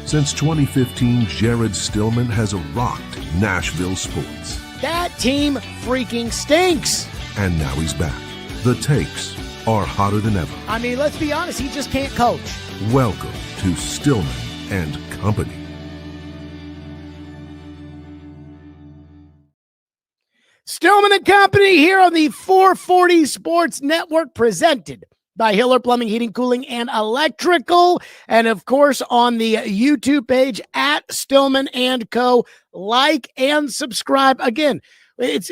Since 2015, Jared Stillman has rocked Nashville sports. That team freaking stinks. And now he's back. The takes are hotter than ever. I mean, let's be honest, he just can't coach. Welcome to Stillman and Company. Stillman and Company here on the 440 Sports Network, presented by Hiller Plumbing, Heating, Cooling, and Electrical. And of course, on the YouTube page at Stillman and Co. Like and subscribe. Again, it's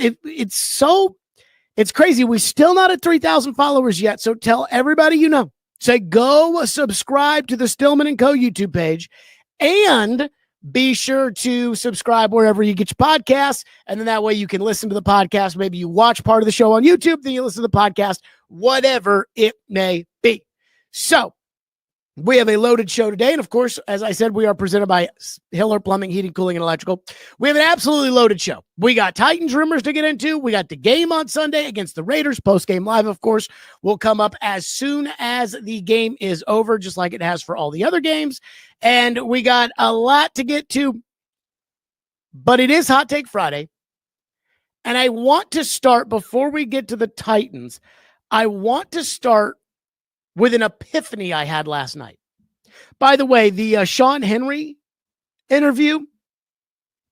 crazy. We're still not at 3,000 followers yet. So tell everybody you know. Say, go subscribe to the Stillman and Co. YouTube page, and be sure to subscribe wherever you get your podcasts. And then that way you can listen to the podcast. Maybe you watch part of the show on YouTube, then you listen to the podcast, whatever it may be. So we have a loaded show today. And of course, as I said, we are presented by Hiller Plumbing, Heating, Cooling, and Electrical. We have an absolutely loaded show. We got Titans rumors to get into. We got the game on Sunday against the Raiders. Post-game live, of course, will come up as soon as the game is over, just like it has for all the other games. And we got a lot to get to, but it is Hot Take Friday. And I want to start, before we get to the Titans, I want to start with an epiphany I had last night. By the way, the Sean Henry interview,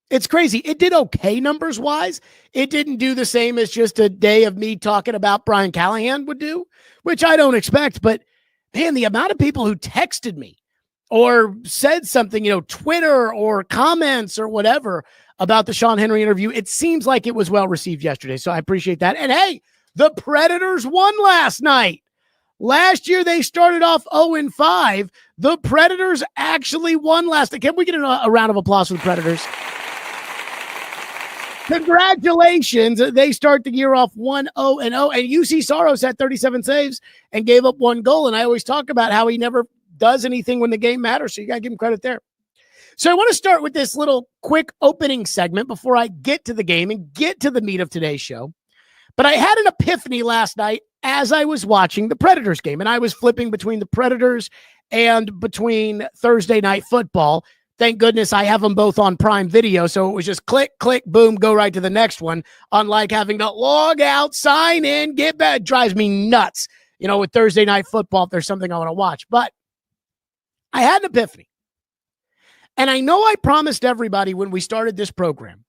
it's crazy. It did okay numbers-wise. It didn't do the same as just a day of me talking about Brian Callahan would do, which I don't expect. But, man, the amount of people who texted me or said something, Twitter or comments or whatever about the Sean Henry interview, it seems like it was well-received yesterday. So I appreciate that. And, hey, the Predators won last night. Last year, they started off 0-5. The Predators actually won last night. Can we get a round of applause for the Predators? Congratulations. They start the year off 1-0-0. And UC Saros had 37 saves and gave up one goal. And I always talk about how he never does anything when the game matters. So you got to give him credit there. So I want to start with this little quick opening segment before I get to the game and get to the meat of today's show. But I had an epiphany last night as I was watching the Predators game, and I was flipping between the Predators and between Thursday Night Football. Thank goodness I have them both on Prime Video, so it was just click, click, boom, go right to the next one, unlike having to log out, sign in, get back. It drives me nuts, with Thursday Night Football if there's something I want to watch. But I had an epiphany. And I know I promised everybody when we started this program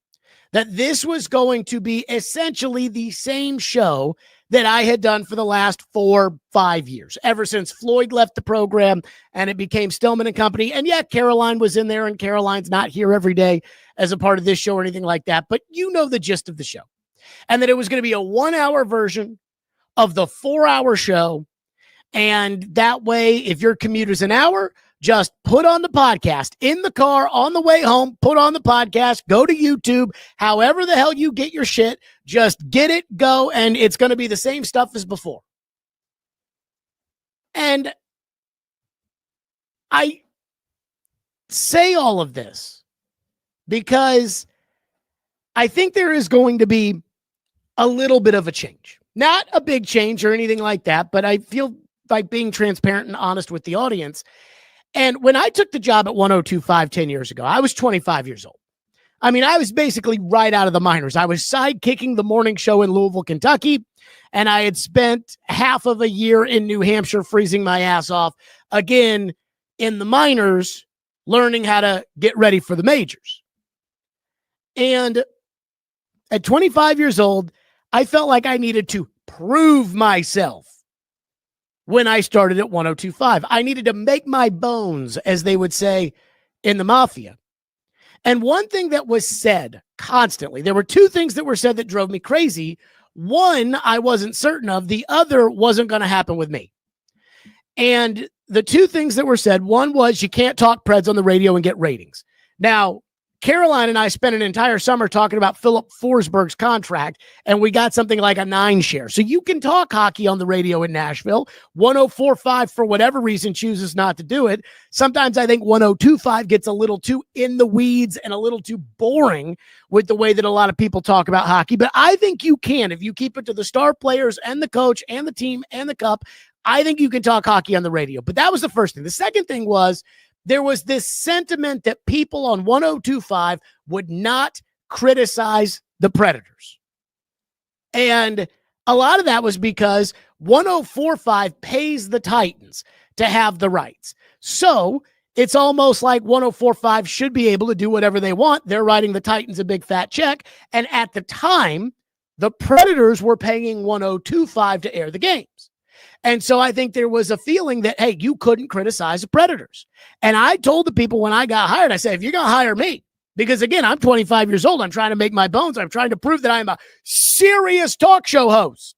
that this was going to be essentially the same show that I had done for the last 4-5 years, ever since Floyd left the program and it became Stillman and Company. And yeah, Caroline was in there, and Caroline's not here every day as a part of this show or anything like that, but you know the gist of the show. And that it was going to be a 1-hour version of the 4-hour show. And that way, if your commute is an hour, just put on the podcast in the car on the way home, put on the podcast, go to YouTube, however the hell you get your shit, just get it, go, and it's going to be the same stuff as before. And I say all of this because I think there is going to be a little bit of a change. Not a big change or anything like that, but I feel like being transparent and honest with the audience. And when I took the job at 1025 10 years ago, I was 25 years old. I mean, I was basically right out of the minors. I was sidekicking the morning show in Louisville, Kentucky, and I had spent half of a year in New Hampshire freezing my ass off, again, in the minors, learning how to get ready for the majors. And at 25 years old, I felt like I needed to prove myself. When I started at 1025, I needed to make my bones, as they would say in the mafia. And one thing that was said constantly, there were two things that were said that drove me crazy. One, I wasn't certain of. The other wasn't going to happen with me. And the two things that were said, one was you can't talk Preds on the radio and get ratings. Now, Caroline and I spent an entire summer talking about Philip Forsberg's contract, and we got something like a 9 share. So you can talk hockey on the radio in Nashville. 1045, for whatever reason, chooses not to do it. Sometimes I think 1025 gets a little too in the weeds and a little too boring with the way that a lot of people talk about hockey. But I think you can, if you keep it to the star players and the coach and the team and the cup, I think you can talk hockey on the radio. But that was the first thing. The second thing was, there was this sentiment that people on 1025 would not criticize the Predators. And a lot of that was because 1045 pays the Titans to have the rights. So it's almost like 1045 should be able to do whatever they want. They're writing the Titans a big fat check. And at the time, the Predators were paying 1025 to air the games. And so I think there was a feeling that, hey, you couldn't criticize the Predators. And I told the people when I got hired, I said, if you're going to hire me, because again, I'm 25 years old, I'm trying to make my bones. I'm trying to prove that I'm a serious talk show host.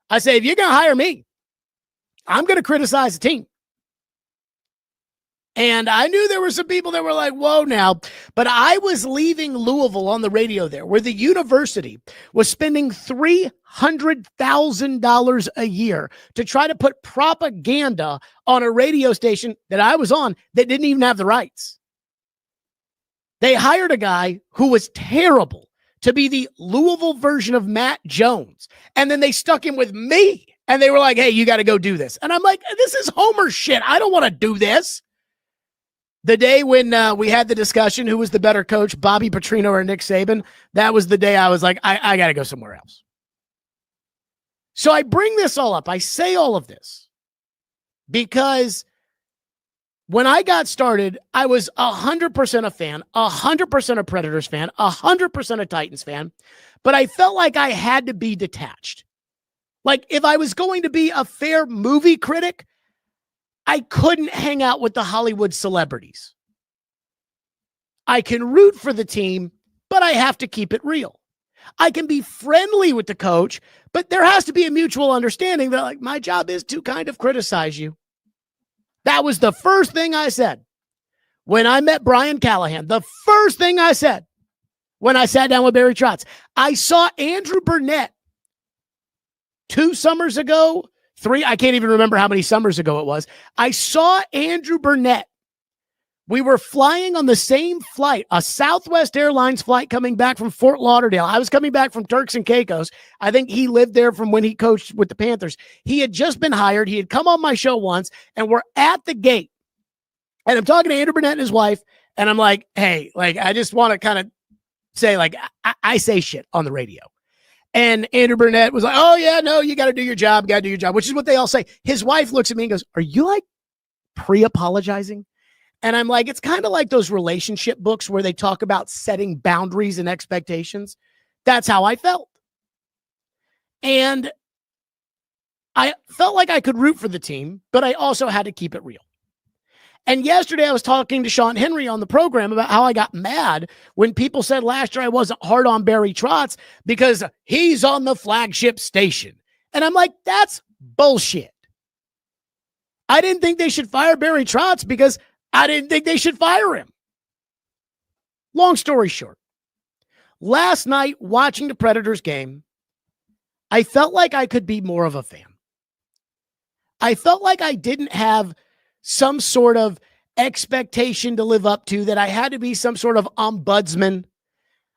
I say, if you're going to hire me, I'm going to criticize the team. And I knew there were some people that were like, whoa now, but I was leaving Louisville on the radio there, where the university was spending $300,000 a year to try to put propaganda on a radio station that I was on that didn't even have the rights. They hired a guy who was terrible to be the Louisville version of Matt Jones. And then they stuck him with me. And they were like, hey, you got to go do this. And I'm like, this is Homer shit. I don't want to do this. The day when we had the discussion, who was the better coach, Bobby Petrino or Nick Saban, that was the day I was like, I got to go somewhere else. So I bring this all up. I say all of this because when I got started, I was 100% a fan, 100% a Predators fan, 100% a Titans fan, but I felt like I had to be detached. Like if I was going to be a fair movie critic, I couldn't hang out with the Hollywood celebrities. I can root for the team, but I have to keep it real. I can be friendly with the coach, but there has to be a mutual understanding that like my job is to kind of criticize you. That was the first thing I said when I met Brian Callahan. The first thing I said when I sat down with Barry Trotz. I saw Andrew Burnett 2 summers ago, 3, I can't even remember how many summers ago it was. I saw Andrew Burnett. We were flying on the same flight, a Southwest Airlines flight coming back from Fort Lauderdale. I was coming back from Turks and Caicos. I think he lived there from when he coached with the Panthers. He had just been hired. He had come on my show once, and we're at the gate. And I'm talking to Andrew Burnett and his wife, and I'm like, hey, like, I just want to kind of say, like, I say shit on the radio. And Andrew Burnett was like, oh, yeah, no, you got to do your job, which is what they all say. His wife looks at me and goes, are you like pre-apologizing? And I'm like, it's kind of like those relationship books where they talk about setting boundaries and expectations. That's how I felt. And I felt like I could root for the team, but I also had to keep it real. And yesterday I was talking to Sean Henry on the program about how I got mad when people said last year I wasn't hard on Barry Trotz because he's on the flagship station. And I'm like, that's bullshit. I didn't think they should fire Barry Trotz because I didn't think they should fire him. Long story short, last night watching the Predators game, I felt like I could be more of a fan. I felt like I didn't have some sort of expectation to live up to, that I had to be some sort of ombudsman.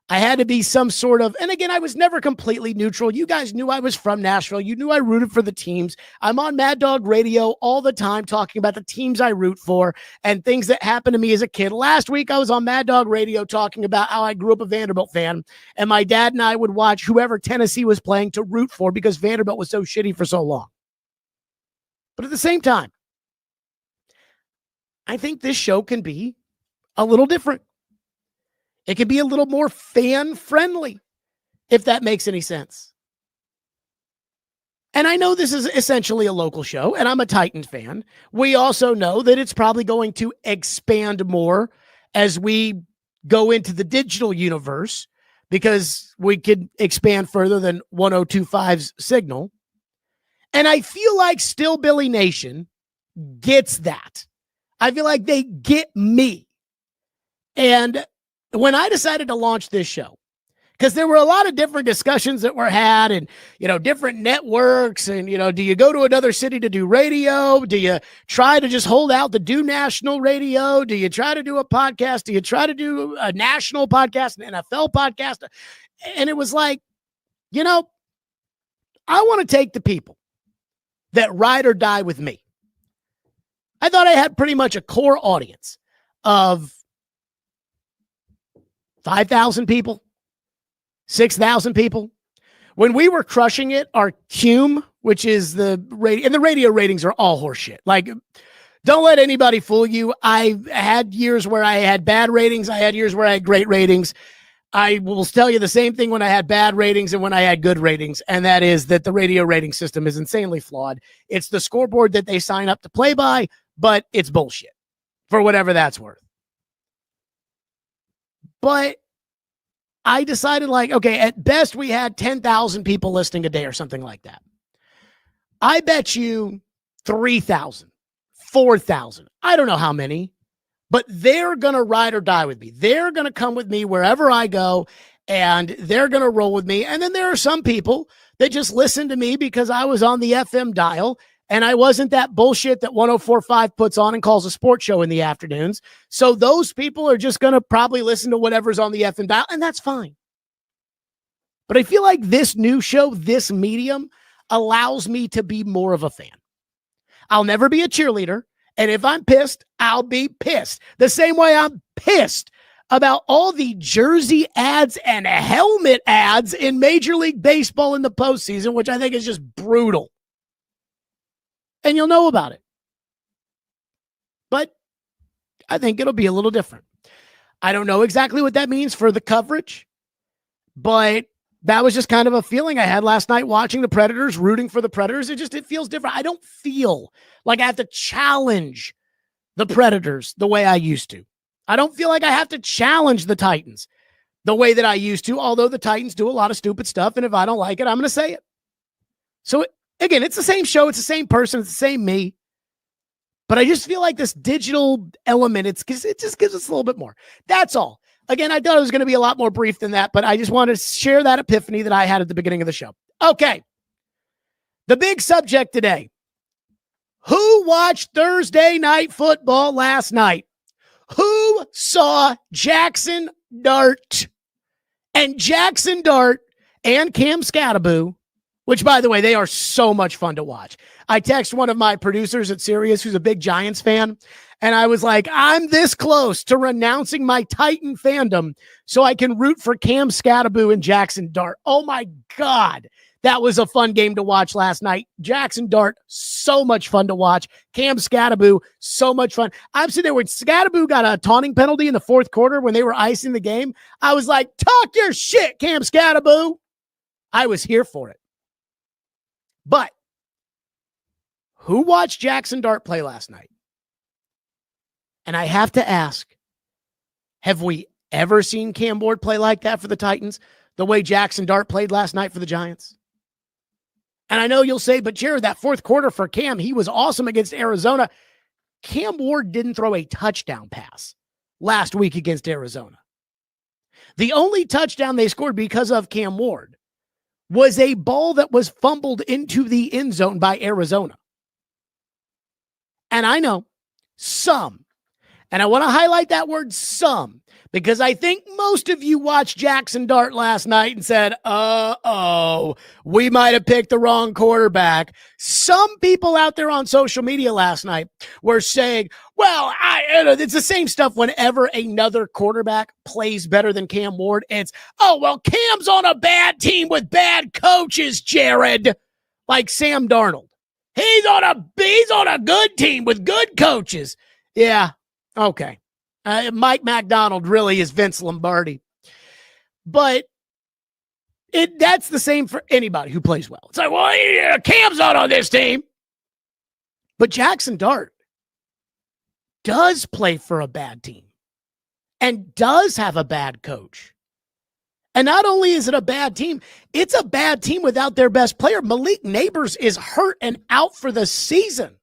I had to be some sort of, and again, I was never completely neutral. You guys knew I was from Nashville. You knew I rooted for the teams. I'm on Mad Dog Radio all the time talking about the teams I root for and things that happened to me as a kid. Last week, I was on Mad Dog Radio talking about how I grew up a Vanderbilt fan, and my dad and I would watch whoever Tennessee was playing to root for because Vanderbilt was so shitty for so long. But at the same time, I think this show can be a little different. It can be a little more fan-friendly, if that makes any sense. And I know this is essentially a local show, and I'm a Titans fan. We also know that it's probably going to expand more as we go into the digital universe, because we could expand further than 1025's signal. And I feel like Still Billy Nation gets that. I feel like they get me. And when I decided to launch this show, because there were a lot of different discussions that were had and, different networks and, do you go to another city to do radio? Do you try to just hold out to do national radio? Do you try to do a podcast? Do you try to do a national podcast, an NFL podcast? And it was like, I want to take the people that ride or die with me. I thought I had pretty much a core audience of 5,000 people, 6,000 people. When we were crushing it, our CUM, which is the radio, and the radio ratings are all horseshit. Like, don't let anybody fool you. I had years where I had bad ratings. I had years where I had great ratings. I will tell you the same thing when I had bad ratings and when I had good ratings, and that is that the radio rating system is insanely flawed. It's the scoreboard that they sign up to play by, but it's bullshit for whatever that's worth. But I decided, like, okay, at best we had 10,000 people listening a day or something like that. I bet you 3,000, 4,000, I don't know how many, but they're going to ride or die with me. They're going to come with me wherever I go, and they're going to roll with me. And then there are some people that just listen to me because I was on the FM dial and I wasn't that bullshit that 104.5 puts on and calls a sports show in the afternoons. So those people are just going to probably listen to whatever's on the FM dial, and that's fine. But I feel like this new show, this medium, allows me to be more of a fan. I'll never be a cheerleader. And if I'm pissed, I'll be pissed. The same way I'm pissed about all the jersey ads and helmet ads in Major League Baseball in the postseason, which I think is just brutal. And you'll know about it. But I think it'll be a little different. I don't know exactly what that means for the coverage, but that was just kind of a feeling I had last night watching the Predators, rooting for the Predators. It feels different. I don't feel like I have to challenge the Predators the way I used to. I don't feel like I have to challenge the Titans the way that I used to, although the Titans do a lot of stupid stuff, and if I don't like it, I'm going to say it. So, again, it's the same show. It's the same person. It's the same me. But I just feel like this digital element, it just gives us a little bit more. That's all. Again, I thought it was going to be a lot more brief than that, but I just wanted to share that epiphany that I had at the beginning of the show. Okay. The big subject today. Who watched Thursday night football last night? Who saw Jaxson Dart? And Jaxson Dart and Cam Scattaboo, which, by the way, they are so much fun to watch. I text one of my producers at Sirius who's a big Giants fan, and I was like, I'm this close to renouncing my Titan fandom so I can root for Cam Scattaboo and Jaxson Dart. Oh, my God. That was a fun game to watch last night. Jaxson Dart, so much fun to watch. Cam Scattaboo, so much fun. I'm sitting there when Scattaboo got a taunting penalty in the fourth quarter when they were icing the game. I was like, talk your shit, Cam Scattaboo. I was here for it. But who watched Jaxson Dart play last night? And I have to ask, have we ever seen Cam Ward play like that for the Titans, the way Jaxson Dart played last night for the Giants? And I know you'll say, but Jared, that fourth quarter for Cam, he was awesome against Arizona. Cam Ward didn't throw a touchdown pass last week against Arizona. The only touchdown they scored because of Cam Ward was a ball that was fumbled into the end zone by Arizona. And I know some, and I want to highlight that word some, because I think most of you watched Jaxson Dart last night and said, we might have picked the wrong quarterback. Some people out there on social media last night were saying, well, it's the same stuff whenever another quarterback plays better than Cam Ward. It's, Cam's on a bad team with bad coaches, Jared. Like Sam Darnold. He's on a good team with good coaches. Yeah, okay. Mike McDonald really is Vince Lombardi. But that's the same for anybody who plays well. It's like, well, yeah, Cam's not on this team. But Jaxson Dart does play for a bad team and does have a bad coach. And not only is it a bad team, it's a bad team without their best player. Malik Neighbors is hurt and out for the season.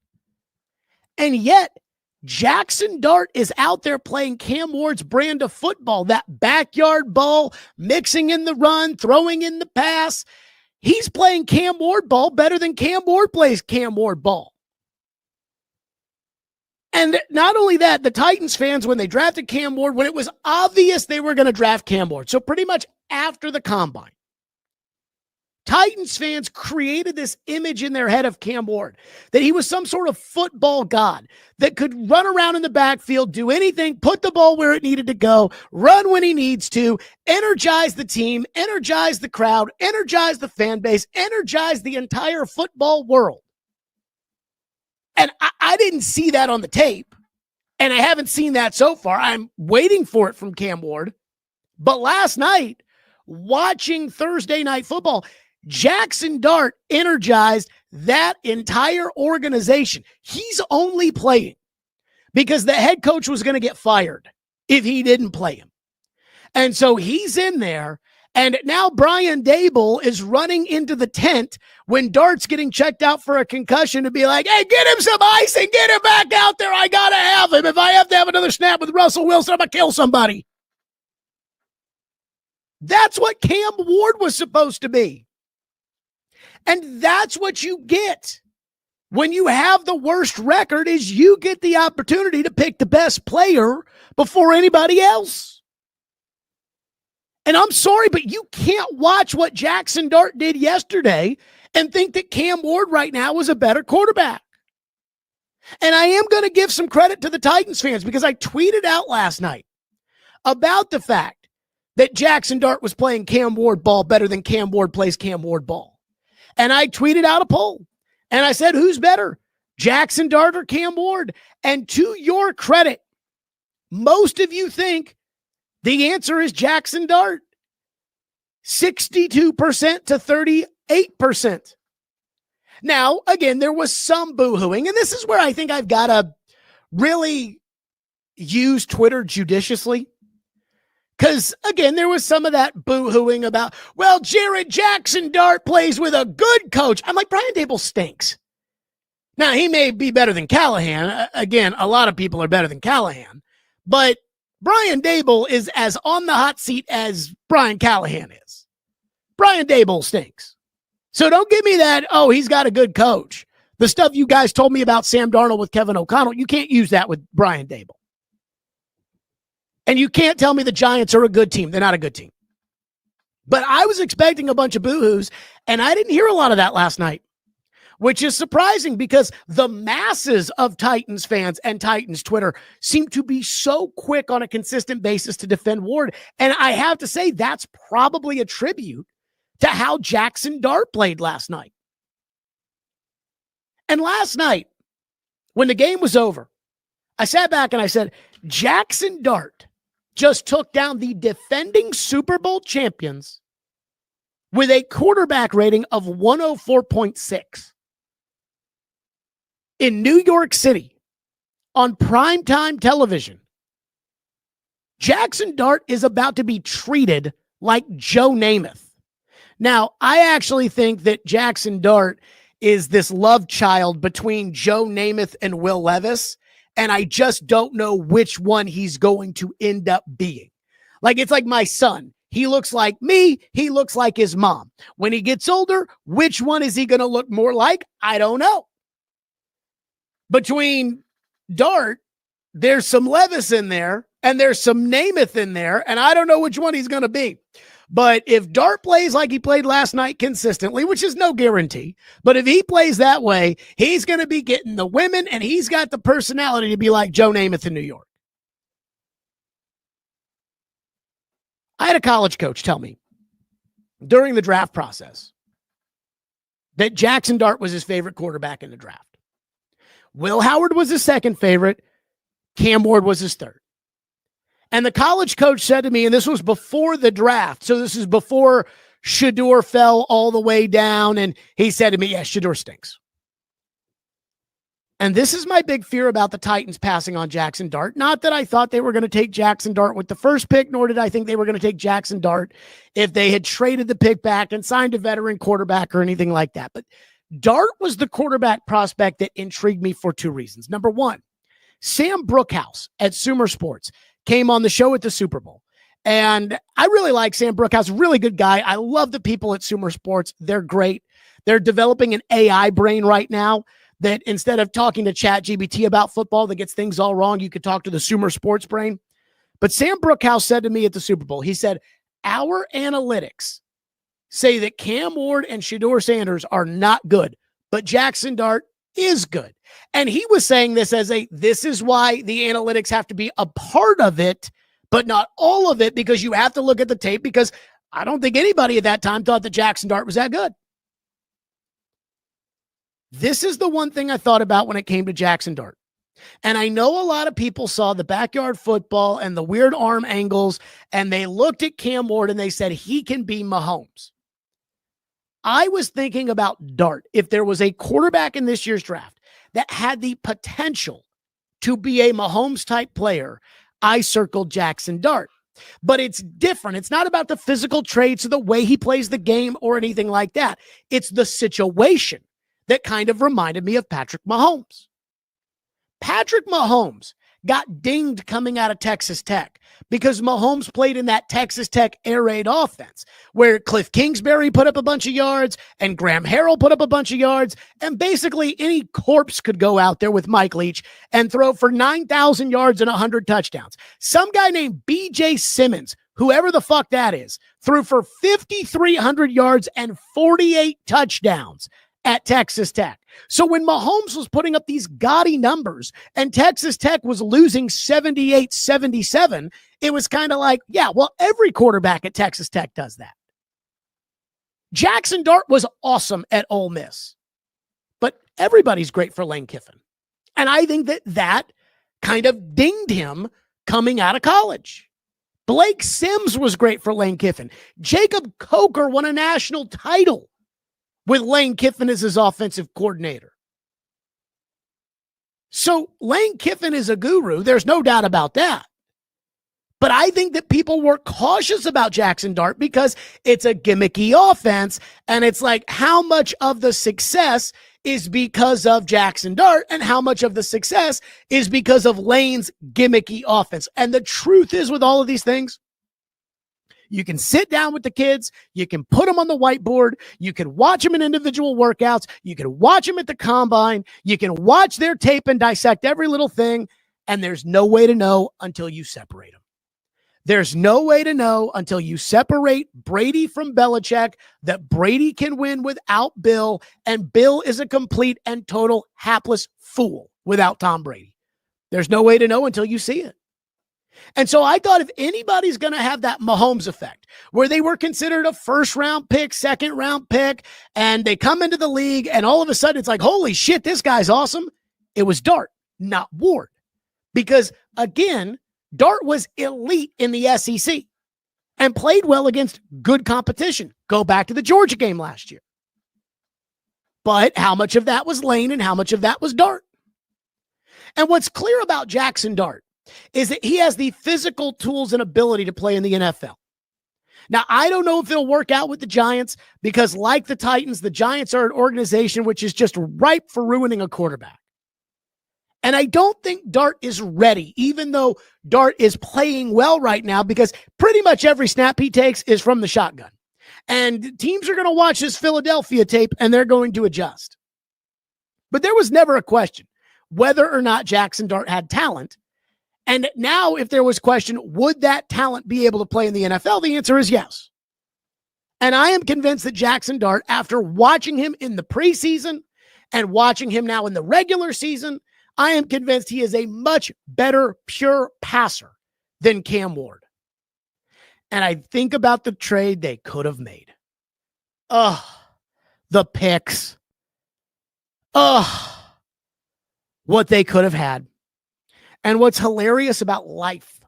And yet, Jaxson Dart is out there playing Cam Ward's brand of football, that backyard ball, mixing in the run, throwing in the pass. He's playing Cam Ward ball better than Cam Ward plays Cam Ward ball. And not only that, the Titans fans, when they drafted Cam Ward, when it was obvious they were going to draft Cam Ward, so pretty much after the combine, Titans fans created this image in their head of Cam Ward, that he was some sort of football god that could run around in the backfield, do anything, put the ball where it needed to go, run when he needs to, energize the team, energize the crowd, energize the fan base, energize the entire football world. And I didn't see that on the tape, and I haven't seen that so far. I'm waiting for it from Cam Ward. But last night, watching Thursday Night Football, Jaxson Dart energized that entire organization. He's only playing because the head coach was going to get fired if he didn't play him. And so he's in there, and now Brian Dable is running into the tent when Dart's getting checked out for a concussion to be like, hey, get him some ice and get him back out there. I got to have him. If I have to have another snap with Russell Wilson, I'm going to kill somebody. That's what Cam Ward was supposed to be. And that's what you get when you have the worst record, is you get the opportunity to pick the best player before anybody else. And I'm sorry, but you can't watch what Jaxson Dart did yesterday and think that Cam Ward right now is a better quarterback. And I am going to give some credit to the Titans fans, because I tweeted out last night about the fact that Jaxson Dart was playing Cam Ward ball better than Cam Ward plays Cam Ward ball. And I tweeted out a poll, and I said, who's better, Jaxson Dart or Cam Ward? And to your credit, most of you think the answer is Jaxson Dart. 62% to 38%. Now, again, there was some boo-hooing, and this is where I think I've got to really use Twitter judiciously. Because, again, there was some of that boo-hooing about, well, Jaxson Dart plays with a good coach. I'm like, Brian Dable stinks. Now, he may be better than Callahan. Again, a lot of people are better than Callahan. But Brian Dable is as on the hot seat as Brian Callahan is. Brian Dable stinks. So don't give me that, oh, he's got a good coach. The stuff you guys told me about Sam Darnold with Kevin O'Connell, you can't use that with Brian Dable. And you can't tell me the Giants are a good team. They're not a good team. But I was expecting a bunch of boo-hoos, and I didn't hear a lot of that last night, which is surprising because the masses of Titans fans and Titans Twitter seem to be so quick on a consistent basis to defend Ward. And I have to say, that's probably a tribute to how Jaxson Dart played last night. And last night, when the game was over, I sat back and I said, Jaxson Dart just took down the defending Super Bowl champions with a quarterback rating of 104.6 in New York City on primetime television. Jaxson Dart is about to be treated like Joe Namath. Now, I actually think that Jaxson Dart is this love child between Joe Namath and Will Levis, and I just don't know which one he's going to end up being. Like, it's like my son. He looks like me. He looks like his mom. When he gets older, which one is he going to look more like? I don't know. Between Dart, there's some Levis in there, and there's some Namath in there, and I don't know which one he's going to be. But if Dart plays like he played last night consistently, which is no guarantee, but if he plays that way, he's going to be getting the women, and he's got the personality to be like Joe Namath in New York. I had a college coach tell me during the draft process that Jaxson Dart was his favorite quarterback in the draft. Will Howard was his second favorite. Cam Ward was his third. And the college coach said to me, and this was before the draft, so this is before Shedeur fell all the way down, and he said to me, yeah, Shedeur stinks. And this is my big fear about the Titans passing on Jaxson Dart. Not that I thought they were going to take Jaxson Dart with the first pick, nor did I think they were going to take Jaxson Dart if they had traded the pick back and signed a veteran quarterback or anything like that. But Dart was the quarterback prospect that intrigued me for two reasons. Number one, Sam Brookhouse at Sumer Sports came on the show at the Super Bowl. And I really like Sam Brookhouse, really good guy. I love the people at Sumer Sports. They're great. They're developing an AI brain right now that instead of talking to ChatGPT about football that gets things all wrong, you could talk to the Sumer Sports brain. But Sam Brookhouse said to me at the Super Bowl, he said, our analytics say that Cam Ward and Shedeur Sanders are not good, but Jaxson Dart is good. And he was saying this as this is why the analytics have to be a part of it, but not all of it, because you have to look at the tape, because I don't think anybody at that time thought that Jaxson Dart was that good. This is the one thing I thought about when it came to Jaxson Dart. And I know a lot of people saw the backyard football and the weird arm angles, and they looked at Cam Ward and they said he can be Mahomes. I was thinking about Dart. If there was a quarterback in this year's draft that had the potential to be a Mahomes-type player, I circled Jaxson Dart. But it's different. It's not about the physical traits or the way he plays the game or anything like that. It's the situation that kind of reminded me of Patrick Mahomes. Patrick Mahomes got dinged coming out of Texas Tech because Mahomes played in that Texas Tech air raid offense where Cliff Kingsbury put up a bunch of yards and Graham Harrell put up a bunch of yards, and basically any corpse could go out there with Mike Leach and throw for 9,000 yards and 100 touchdowns. Some guy named B.J. Simmons, whoever the fuck that is, threw for 5,300 yards and 48 touchdowns at Texas Tech. So when Mahomes was putting up these gaudy numbers and Texas Tech was losing 78-77, it was kind of like, yeah, well, every quarterback at Texas Tech does that. Jaxson Dart was awesome at Ole Miss, but everybody's great for Lane Kiffin. And I think that kind of dinged him coming out of college. Blake Sims was great for Lane Kiffin. Jacob Coker won a national title with Lane Kiffin as his offensive coordinator. So Lane Kiffin is a guru. There's no doubt about that. But I think that people were cautious about Jaxson Dart because it's a gimmicky offense. And it's like, how much of the success is because of Jaxson Dart and how much of the success is because of Lane's gimmicky offense? And the truth is, with all of these things, you can sit down with the kids. You can put them on the whiteboard. You can watch them in individual workouts. You can watch them at the combine. You can watch their tape and dissect every little thing. And there's no way to know until you separate them. There's no way to know until you separate Brady from Belichick that Brady can win without Bill, and Bill is a complete and total hapless fool without Tom Brady. There's no way to know until you see it. And so I thought if anybody's going to have that Mahomes effect, where they were considered a first-round pick, second-round pick, and they come into the league, and all of a sudden it's like, holy shit, this guy's awesome, it was Dart, not Ward. Because, again, Dart was elite in the SEC and played well against good competition. Go back to the Georgia game last year. But how much of that was Lane and how much of that was Dart? And what's clear about Jaxson Dart is that he has the physical tools and ability to play in the NFL. Now, I don't know if it'll work out with the Giants because, like the Titans, the Giants are an organization which is just ripe for ruining a quarterback. And I don't think Dart is ready, even though Dart is playing well right now, because pretty much every snap he takes is from the shotgun. And teams are going to watch this Philadelphia tape and they're going to adjust. But there was never a question whether or not Jaxson Dart had talent. And now, if there was question, would that talent be able to play in the NFL? The answer is yes. And I am convinced that Jaxson Dart, after watching him in the preseason and watching him now in the regular season, I am convinced he is a much better pure passer than Cam Ward. And I think about the trade they could have made. The picks. What they could have had. And what's hilarious about life,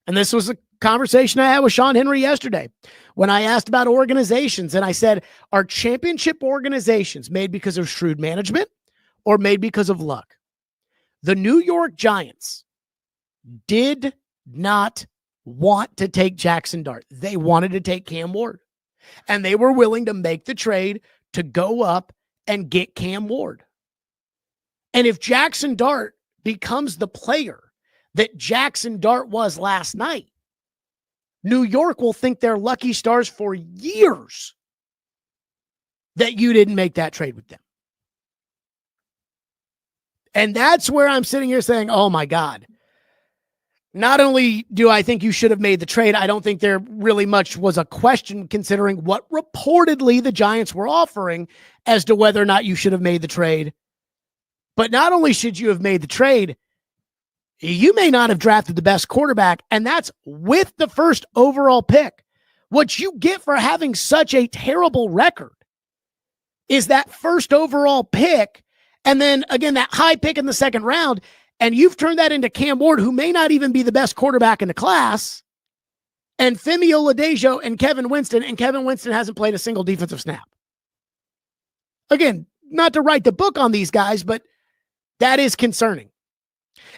and this was a conversation I had with Sean Henry yesterday when I asked about organizations, and I said, are championship organizations made because of shrewd management or made because of luck? The New York Giants did not want to take Jaxson Dart. They wanted to take Cam Ward, and they were willing to make the trade to go up and get Cam Ward. And if Jaxson Dart becomes the player that Jaxson Dart was last night, New York will think they're lucky stars for years that you didn't make that trade with them. And that's where I'm sitting here saying, oh my God, Not only do I think you should have made the trade, I don't think there really much was a question considering what reportedly the Giants were offering as to whether or not you should have made the trade. But not only should you have made the trade, you may not have drafted the best quarterback, and that's with the first overall pick. What you get for having such a terrible record is that first overall pick, and then, again, that high pick in the second round, and you've turned that into Cam Ward, who may not even be the best quarterback in the class, and Femi Oladejo and Kevin Winston hasn't played a single defensive snap. Again, not to write the book on these guys, but that is concerning.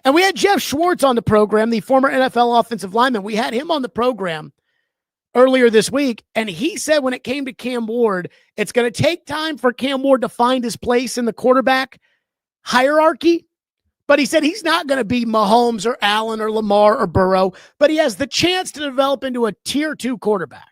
And we had Jeff Schwartz on the program, the former NFL offensive lineman. We had him on the program earlier this week, and he said when it came to Cam Ward, it's going to take time for Cam Ward to find his place in the quarterback hierarchy. But he said he's not going to be Mahomes or Allen or Lamar or Burrow, but he has the chance to develop into a tier 2 quarterback.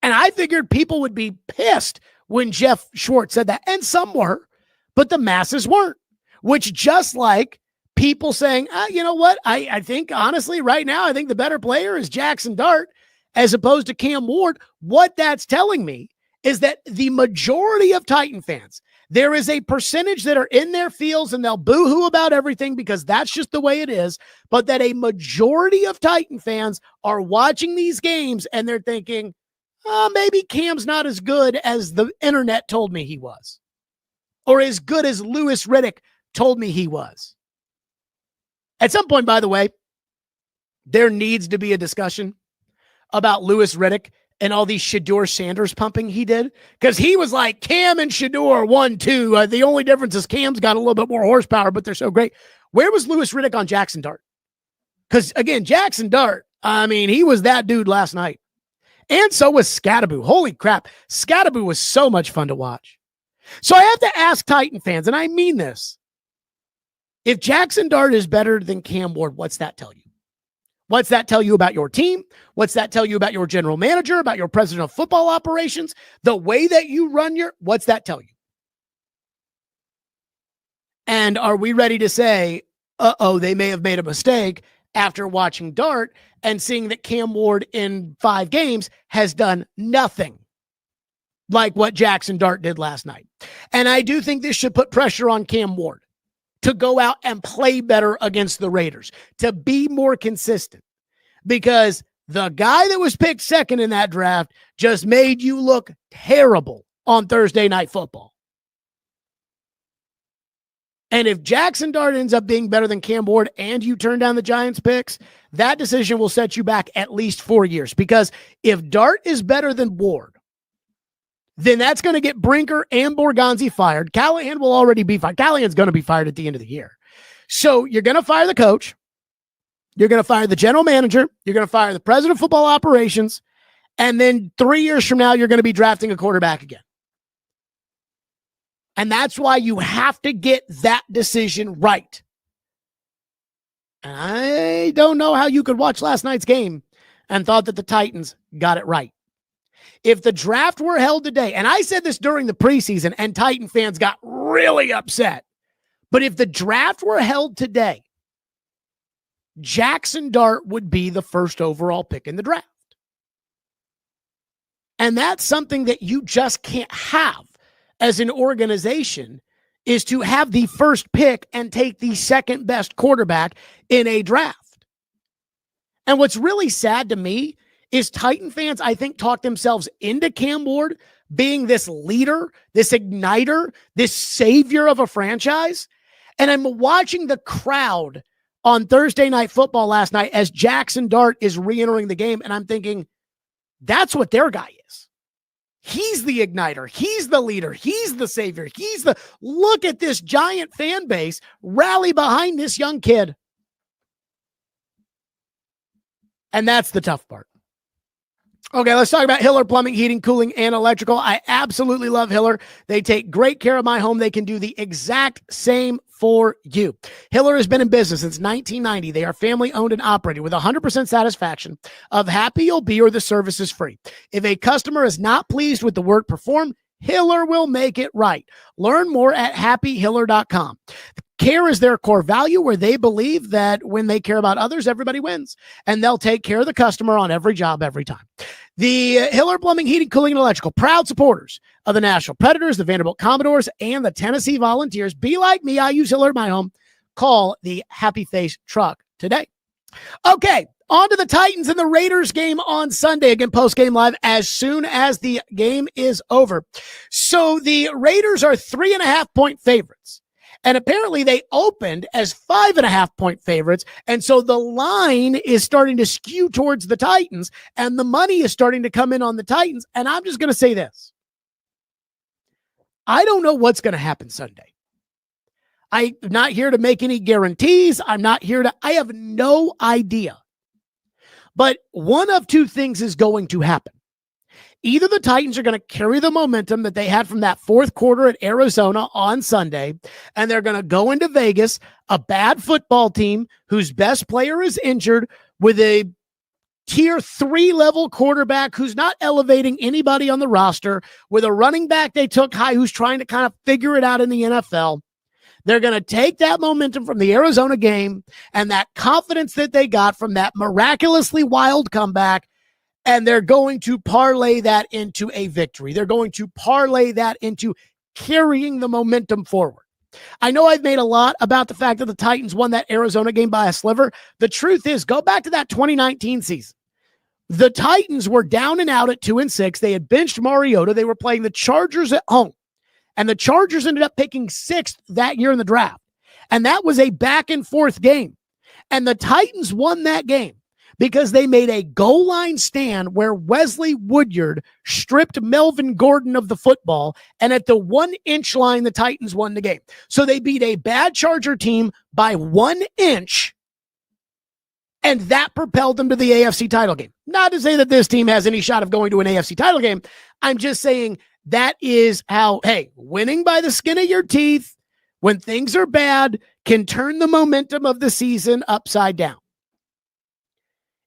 And I figured people would be pissed when Jeff Schwartz said that, and some were, but the masses weren't. Which, just like people saying, you know what, I think, honestly, right now, I think the better player is Jaxson Dart as opposed to Cam Ward. What that's telling me is that the majority of Titan fans, there is a percentage that are in their fields and they'll boo-hoo about everything because that's just the way it is, but that a majority of Titan fans are watching these games and they're thinking, maybe Cam's not as good as the internet told me he was, or as good as Louis Riddick told me he was. At some point, by the way, there needs to be a discussion about Louis Riddick and all these Shedeur Sanders pumping he did, because he was like, Cam and Shedeur 1-2. The only difference is Cam's got a little bit more horsepower, but they're so great. Where was Louis Riddick on Jaxson Dart? Because, again, Jaxson Dart, I mean, he was that dude last night. And so was Scattaboo. Holy crap. Scattaboo was so much fun to watch. So I have to ask Titan fans, and I mean this, if Jaxson Dart is better than Cam Ward, what's that tell you? What's that tell you about your team? What's that tell you about your general manager, about your president of football operations, the way that you run what's that tell you? And are we ready to say, they may have made a mistake after watching Dart and seeing that Cam Ward in 5 games has done nothing like what Jaxson Dart did last night? And I do think this should put pressure on Cam Ward to go out and play better against the Raiders, to be more consistent, because the guy that was picked second in that draft just made you look terrible on Thursday Night Football. And if Jaxson Dart ends up being better than Cam Ward and you turn down the Giants picks, that decision will set you back at least 4 years, because if Dart is better than Ward, then that's going to get Brinker and Borgonzi fired. Callahan will already be fired. Callahan's going to be fired at the end of the year. So you're going to fire the coach. You're going to fire the general manager. You're going to fire the president of football operations. And then 3 years from now, you're going to be drafting a quarterback again. And that's why you have to get that decision right. And I don't know how you could watch last night's game and thought that the Titans got it right. If the draft were held today, and I said this during the preseason, and Titan fans got really upset, but if the draft were held today, Jaxson Dart would be the first overall pick in the draft. And that's something that you just can't have as an organization, is to have the first pick and take the second best quarterback in a draft. And what's really sad to me is Titan fans, I think, talk themselves into Cam Ward being this leader, this igniter, this savior of a franchise. And I'm watching the crowd on Thursday Night Football last night as Jaxson Dart is re-entering the game, and I'm thinking, that's what their guy is. He's the igniter. He's the leader. He's the savior. Look at this giant fan base rally behind this young kid. And that's the tough part. Okay, let's talk about Hiller Plumbing, Heating, Cooling, and Electrical. I absolutely love Hiller. They take great care of my home. They can do the exact same for you. Hiller has been in business since 1990. They are family owned and operated with 100% satisfaction. Of happy you'll be, or the service is free. If a customer is not pleased with the work performed, Hiller will make it right. Learn more at happyhiller.com. Care is their core value, where they believe that when they care about others, everybody wins, and they'll take care of the customer on every job, every time. The Hiller Plumbing, Heating, Cooling, and Electrical, proud supporters of the Nashville Predators, the Vanderbilt Commodores, and the Tennessee Volunteers. Be like me. I use Hiller at my home. Call the Happy Face truck today. Okay, on to the Titans and the Raiders game on Sunday. Again, post-game live as soon as the game is over. So the Raiders are 3.5-point favorites. And apparently they opened as 5.5-point favorites. And so the line is starting to skew towards the Titans, and the money is starting to come in on the Titans. And I'm just going to say this. I don't know what's going to happen Sunday. I'm not here to make any guarantees. I have no idea. But one of two things is going to happen. Either the Titans are going to carry the momentum that they had from that fourth quarter at Arizona on Sunday, and they're going to go into Vegas, a bad football team whose best player is injured, with a tier 3 level quarterback who's not elevating anybody on the roster, with a running back they took high who's trying to kind of figure it out in the NFL. They're going to take that momentum from the Arizona game and that confidence that they got from that miraculously wild comeback, and they're going to parlay that into a victory. They're going to parlay that into carrying the momentum forward. I know I've made a lot about the fact that the Titans won that Arizona game by a sliver. The truth is, go back to that 2019 season. The Titans were down and out at 2-6. They had benched Mariota. They were playing the Chargers at home. And the Chargers ended up picking 6th that year in the draft. And that was a back and forth game. And the Titans won that game because they made a goal line stand where Wesley Woodyard stripped Melvin Gordon of the football. And at the 1-inch line, the Titans won the game. So they beat a bad Charger team by 1 inch. And that propelled them to the AFC title game. Not to say that this team has any shot of going to an AFC title game. I'm just saying that is how, winning by the skin of your teeth when things are bad can turn the momentum of the season upside down.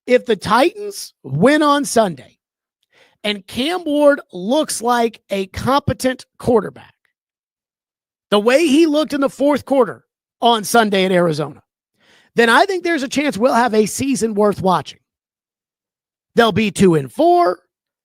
If the Titans win on Sunday and Cam Ward looks like a competent quarterback, the way he looked in the fourth quarter on Sunday at Arizona, then I think there's a chance we'll have a season worth watching. They'll be 2-4.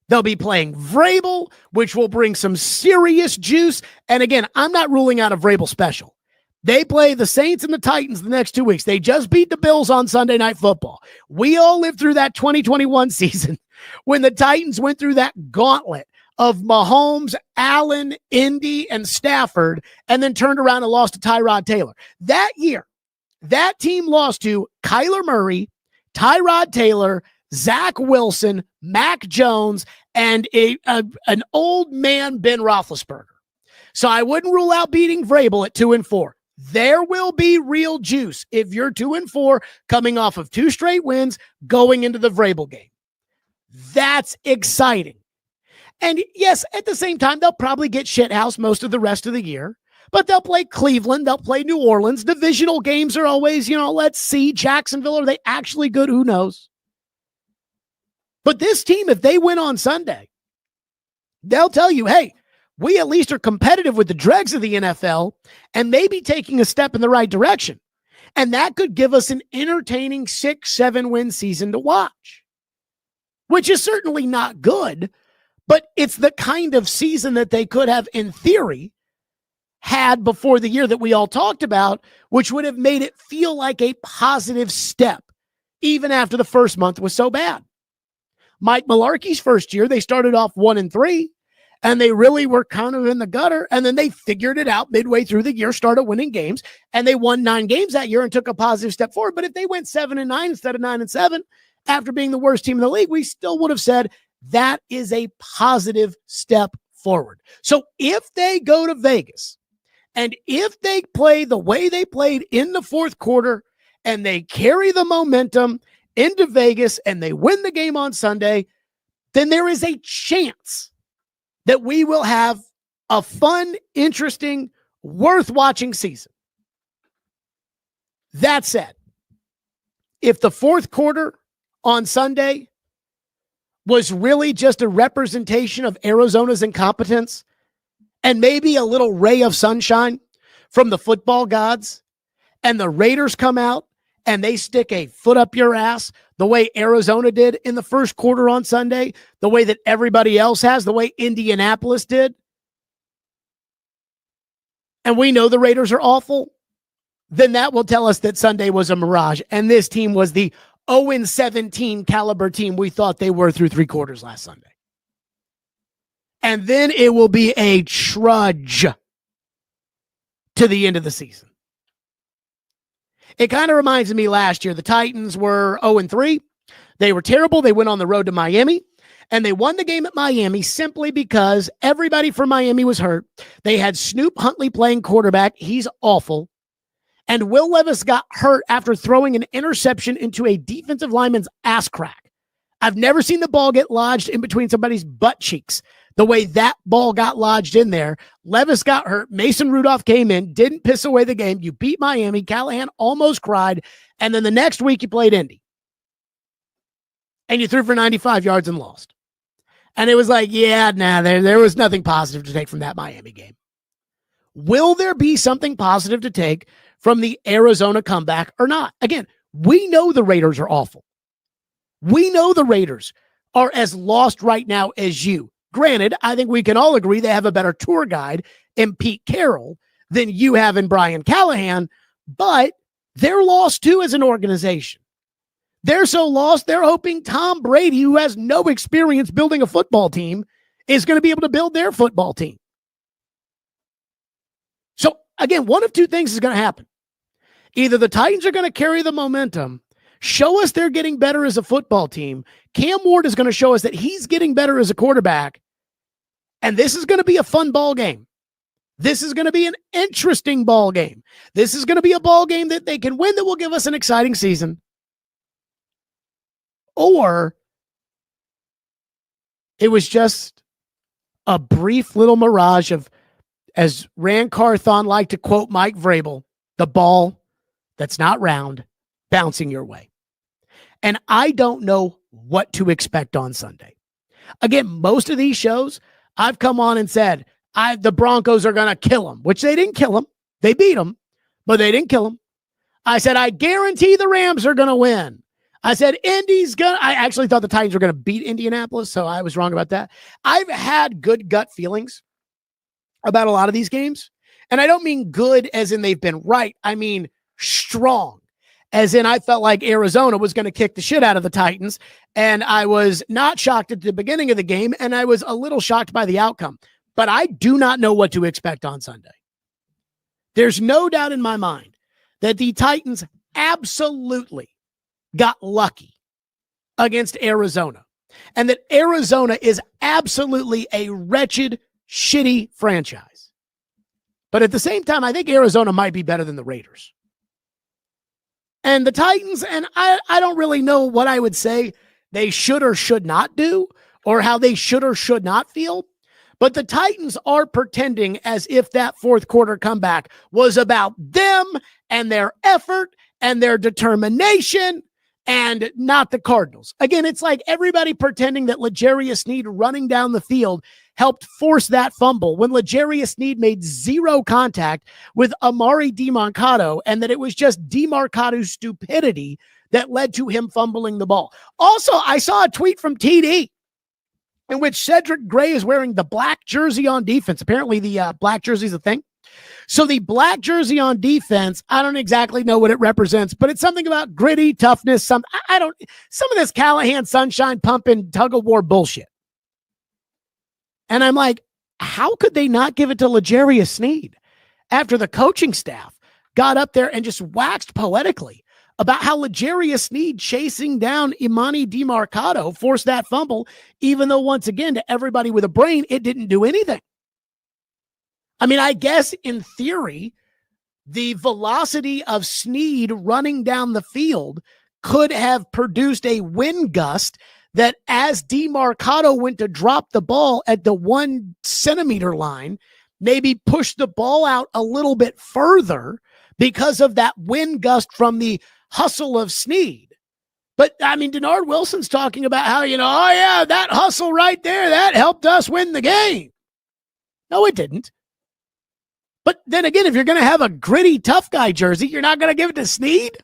They'll be playing Vrabel, which will bring some serious juice. And again, I'm not ruling out a Vrabel special. They play the Saints and the Titans the next 2 weeks. They just beat the Bills on Sunday Night Football. We all lived through that 2021 season when the Titans went through that gauntlet of Mahomes, Allen, Indy, and Stafford, and then turned around and lost to Tyrod Taylor. That year, that team lost to Kyler Murray, Tyrod Taylor, Zach Wilson, Mac Jones, and an old man Ben Roethlisberger. So I wouldn't rule out beating Vrabel at 2-4. There will be real juice if you're 2-4 coming off of 2 straight wins going into the Vrabel game. That's exciting. And yes, at the same time, they'll probably get shithoused most of the rest of the year, but they'll play Cleveland. They'll play New Orleans. Divisional games are always, let's see. Jacksonville, are they actually good? Who knows? But this team, if they win on Sunday, they'll tell you, hey, we at least are competitive with the dregs of the NFL and maybe taking a step in the right direction. And that could give us an entertaining 6-7 win season to watch, which is certainly not good, but it's the kind of season that they could have, in theory, had before the year that we all talked about, which would have made it feel like a positive step, even after the first month was so bad. Mike Mularkey's first year, they started off 1-3. And they really were kind of in the gutter. And then they figured it out midway through the year, started winning games, and they won 9 games that year and took a positive step forward. But if they went 7-9 instead of 9-7, after being the worst team in the league, we still would have said that is a positive step forward. So if they go to Vegas and if they play the way they played in the fourth quarter and they carry the momentum into Vegas and they win the game on Sunday, then there is a chance that we will have a fun, interesting, worth watching season. That said, if the fourth quarter on Sunday was really just a representation of Arizona's incompetence and maybe a little ray of sunshine from the football gods, and the Raiders come out and they stick a foot up your ass the way Arizona did in the first quarter on Sunday, the way that everybody else has, the way Indianapolis did, and we know the Raiders are awful, then that will tell us that Sunday was a mirage and this team was the 0-17 caliber team we thought they were through 3 quarters last Sunday. And then it will be a trudge to the end of the season. It kind of reminds me last year. The Titans were 0-3. They were terrible. They went on the road to Miami, and they won the game at Miami simply because everybody from Miami was hurt. They had Snoop Huntley playing quarterback. He's awful. And Will Levis got hurt after throwing an interception into a defensive lineman's ass crack. I've never seen the ball get lodged in between somebody's butt cheeks the way that ball got lodged in there. Levis got hurt. Mason Rudolph came in, didn't piss away the game. You beat Miami. Callahan almost cried. And then the next week you played Indy. And you threw for 95 yards and lost. And it was like, there was nothing positive to take from that Miami game. Will there be something positive to take from the Arizona comeback or not? Again, we know the Raiders are awful. We know the Raiders are as lost right now as you. Granted, I think we can all agree they have a better tour guide in Pete Carroll than you have in Brian Callahan, but they're lost too as an organization. They're so lost, they're hoping Tom Brady, who has no experience building a football team, is going to be able to build their football team. So, again, one of two things is going to happen. Either the Titans are going to carry the momentum, show us they're getting better as a football team. Cam Ward is going to show us that he's getting better as a quarterback. And this is going to be a fun ball game. This is going to be an interesting ball game. This is going to be a ball game that they can win that will give us an exciting season. Or it was just a brief little mirage of, as Rand Carthon liked to quote Mike Vrabel, the ball that's not round bouncing your way. And I don't know what to expect on Sunday. Again, most of these shows, I've come on and said, the Broncos are going to kill them, which they didn't kill them. They beat them, but they didn't kill them. I said, I guarantee the Rams are going to win. I said, I actually thought the Titans were going to beat Indianapolis, so I was wrong about that. I've had good gut feelings about a lot of these games, and I don't mean good as in they've been right. I mean strong, as in I felt like Arizona was going to kick the shit out of the Titans, and I was not shocked at the beginning of the game, and I was a little shocked by the outcome. But I do not know what to expect on Sunday. There's no doubt in my mind that the Titans absolutely got lucky against Arizona, and that Arizona is absolutely a wretched, shitty franchise. But at the same time, I think Arizona might be better than the Raiders. And the Titans, and I don't really know what I would say they should or should not do, or how they should or should not feel. But the Titans are pretending as if that fourth quarter comeback was about them and their effort and their determination and not the Cardinals. Again, it's like everybody pretending that L'Jarius Sneed running down the field helped force that fumble when L'Jarius Sneed made zero contact with Amari DiMarcado, and that it was just DiMarcado's stupidity that led to him fumbling the ball. Also, I saw a tweet from TD in which Cedric Gray is wearing the black jersey on defense. Apparently the black jersey is a thing. So the black jersey on defense, I don't exactly know what it represents, but it's something about gritty, toughness, some of this Callahan sunshine pumping tug of war bullshit. And I'm like, how could they not give it to L'Jarius Sneed after the coaching staff got up there and just waxed poetically about how L'Jarius Sneed chasing down Imani DiMarcado forced that fumble, even though, once again, to everybody with a brain, it didn't do anything. I mean, I guess in theory, the velocity of Sneed running down the field could have produced a wind gust that, as DiMarcado went to drop the ball at the 1 centimeter line, maybe pushed the ball out a little bit further because of that wind gust from the hustle of Sneed. But I mean, Denard Wilson's talking about how, that hustle right there, that helped us win the game. No, it didn't. But then again, if you're going to have a gritty, tough guy jersey, you're not going to give it to Snead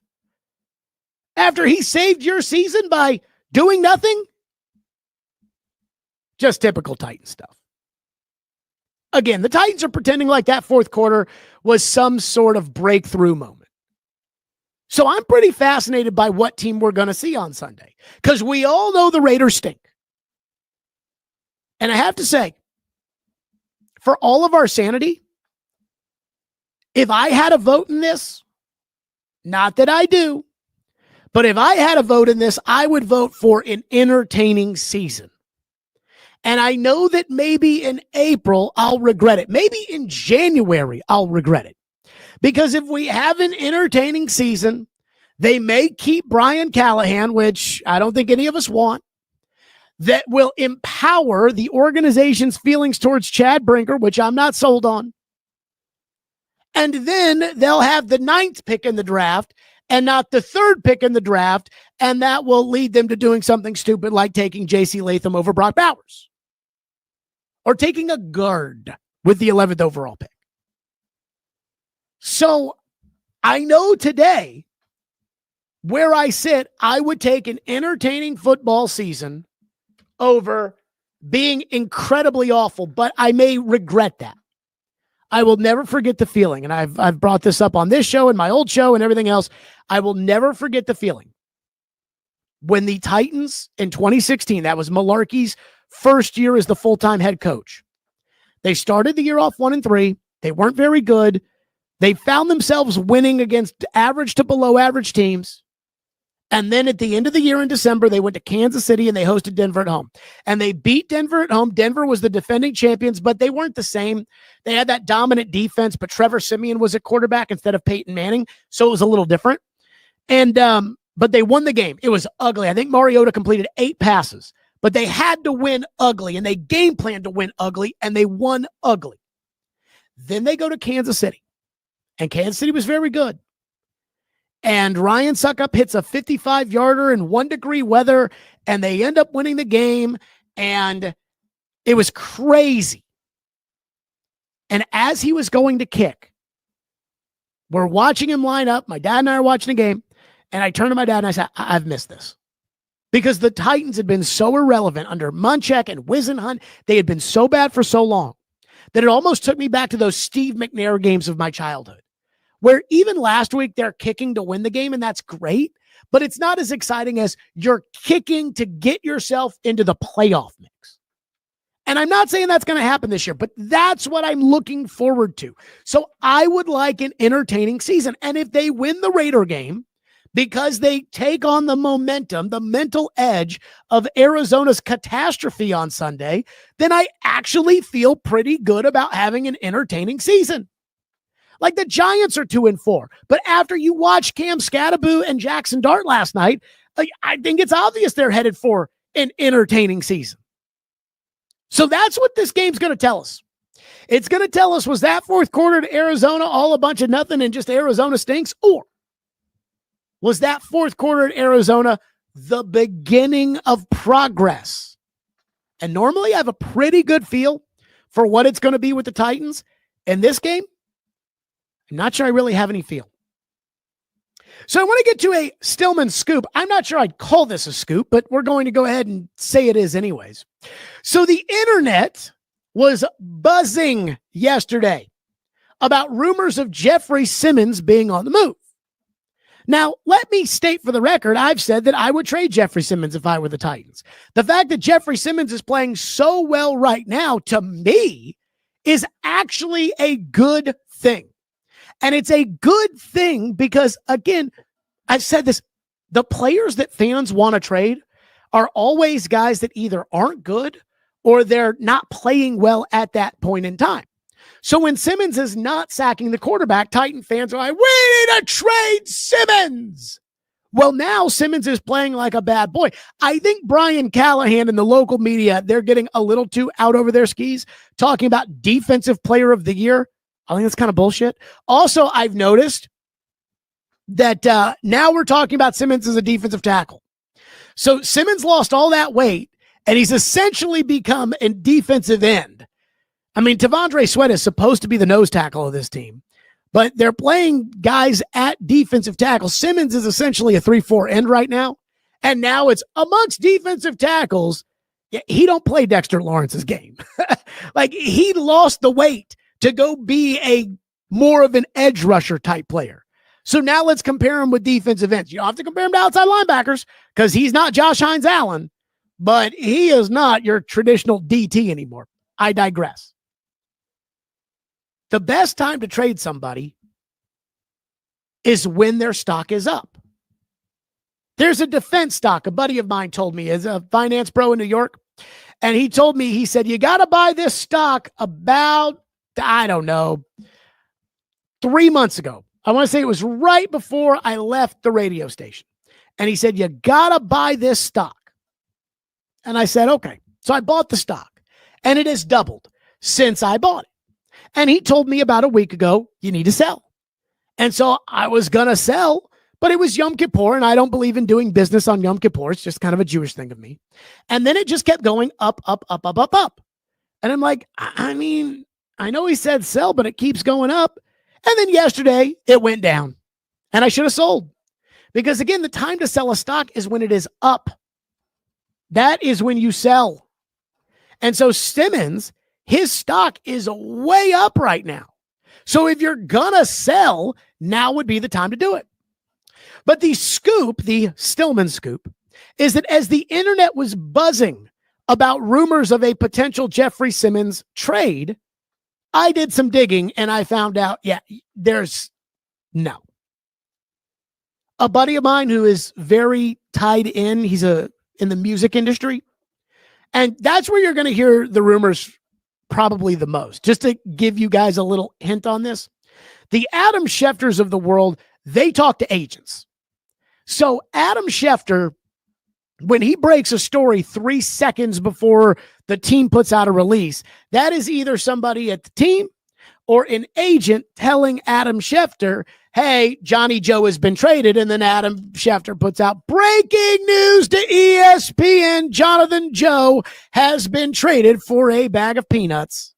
after he saved your season by doing nothing? Just typical Titan stuff. Again, the Titans are pretending like that fourth quarter was some sort of breakthrough moment. So I'm pretty fascinated by what team we're going to see on Sunday, because we all know the Raiders stink. And I have to say, for all of our sanity, if I had a vote in this, not that I do, but if I had a vote in this, I would vote for an entertaining season. And I know that maybe in April, I'll regret it. Maybe in January, I'll regret it. Because if we have an entertaining season, they may keep Brian Callahan, which I don't think any of us want, that will empower the organization's feelings towards Chad Brinker, which I'm not sold on. And then they'll have the 9th pick in the draft and not the 3rd pick in the draft, and that will lead them to doing something stupid like taking J.C. Latham over Brock Bowers or taking a guard with the 11th overall pick. So I know today where I sit, I would take an entertaining football season over being incredibly awful, but I may regret that. I will never forget the feeling, and I've brought this up on this show and my old show and everything else. I will never forget the feeling when the Titans in 2016, that was Malarkey's first year as the full-time head coach. They started the year off 1-3. They weren't very good. They found themselves winning against average to below average teams. And then at the end of the year in December, they went to Kansas City and they hosted Denver at home. And they beat Denver at home. Denver was the defending champions, but they weren't the same. They had that dominant defense, but Trevor Siemian was at quarterback instead of Peyton Manning. So it was a little different. And but they won the game. It was ugly. I think Mariota completed 8 passes, but they had to win ugly, and they game planned to win ugly, and they won ugly. Then they go to Kansas City, and Kansas City was very good. And Ryan Suckup hits a 55-yarder in 1-degree weather, and they end up winning the game, and it was crazy. And as he was going to kick, we're watching him line up. My dad and I are watching the game, and I turned to my dad and I said, I've missed this. Because the Titans had been so irrelevant under Munchak and Wisenhunt. They had been so bad for so long that it almost took me back to those Steve McNair games of my childhood, where even last week they're kicking to win the game, and that's great, but it's not as exciting as you're kicking to get yourself into the playoff mix. And I'm not saying that's going to happen this year, but that's what I'm looking forward to. So I would like an entertaining season. And if they win the Raider game, because they take on the momentum, the mental edge of Arizona's catastrophe on Sunday, then I actually feel pretty good about having an entertaining season. Like the Giants are 2-4, but after you watch Cam Scattaboo and Jaxson Dart last night, I think it's obvious they're headed for an entertaining season. So that's what this game's going to tell us. It's going to tell us, was that fourth quarter to Arizona all a bunch of nothing and just Arizona stinks? Or was that fourth quarter at Arizona the beginning of progress? And normally I have a pretty good feel for what it's going to be with the Titans. In this game, I'm not sure I really have any feel. So I want to get to a Stillman scoop. I'm not sure I'd call this a scoop, but we're going to go ahead and say it is anyways. So the internet was buzzing yesterday about rumors of Jeffery Simmons being on the move. Now, let me state for the record, I've said that I would trade Jeffery Simmons if I were the Titans. The fact that Jeffery Simmons is playing so well right now, to me, is actually a good thing. And it's a good thing because, again, I've said this, the players that fans want to trade are always guys that either aren't good or they're not playing well at that point in time. So when Simmons is not sacking the quarterback, Titan fans are like, we need to trade Simmons. Well, now Simmons is playing like a bad boy. I think Brian Callahan and the local media, they're getting a little too out over their skis, talking about defensive player of the year. I think that's kind of bullshit. Also, I've noticed that now we're talking about Simmons as a defensive tackle. So Simmons lost all that weight, and he's essentially become a defensive end. I mean, Tavondre Sweat is supposed to be the nose tackle of this team, but they're playing guys at defensive tackle. Simmons is essentially a 3-4 end right now. And now it's amongst defensive tackles. He don't play Dexter Lawrence's game. Like, he lost the weight to go be a more of an edge rusher type player. So now let's compare him with defensive ends. You don't have to compare him to outside linebackers because he's not Josh Hines Allen, but he is not your traditional DT anymore. I digress. The best time to trade somebody is when their stock is up. There's a defense stock. A buddy of mine told me, as a finance pro in New York, and he told me, he said, you got to buy this stock about, I don't know, 3 months ago. I want to say it was right before I left the radio station. And he said, you got to buy this stock. And I said, okay. So I bought the stock, and it has doubled since I bought it. And he told me about a week ago, you need to sell. And so I was going to sell, but it was Yom Kippur, and I don't believe in doing business on Yom Kippur. It's just kind of a Jewish thing of me. And then it just kept going up, up, up, up, up, up. And I'm like, I mean, I know he said sell, but it keeps going up. And then yesterday it went down, and I should have sold, because again, the time to sell a stock is when it is up. That is when you sell. And so Simmons, his stock is way up right now. So if you're gonna sell, now would be the time to do it. But the scoop, the Stillman scoop, is that as the internet was buzzing about rumors of a potential Jeffery Simmons trade, I did some digging and I found out, there's no. A buddy of mine who is very tied in, he's in the music industry, and that's where you're going to hear the rumors probably the most. Just to give you guys a little hint on this, the Adam Schefters of the world, they talk to agents. So Adam Schefter, when he breaks a story 3 seconds before the team puts out a release, that is either somebody at the team or an agent telling Adam Schefter, hey, Johnny Joe has been traded. And then Adam Schefter puts out breaking news to ESPN. Jonathan Joe has been traded for a bag of peanuts.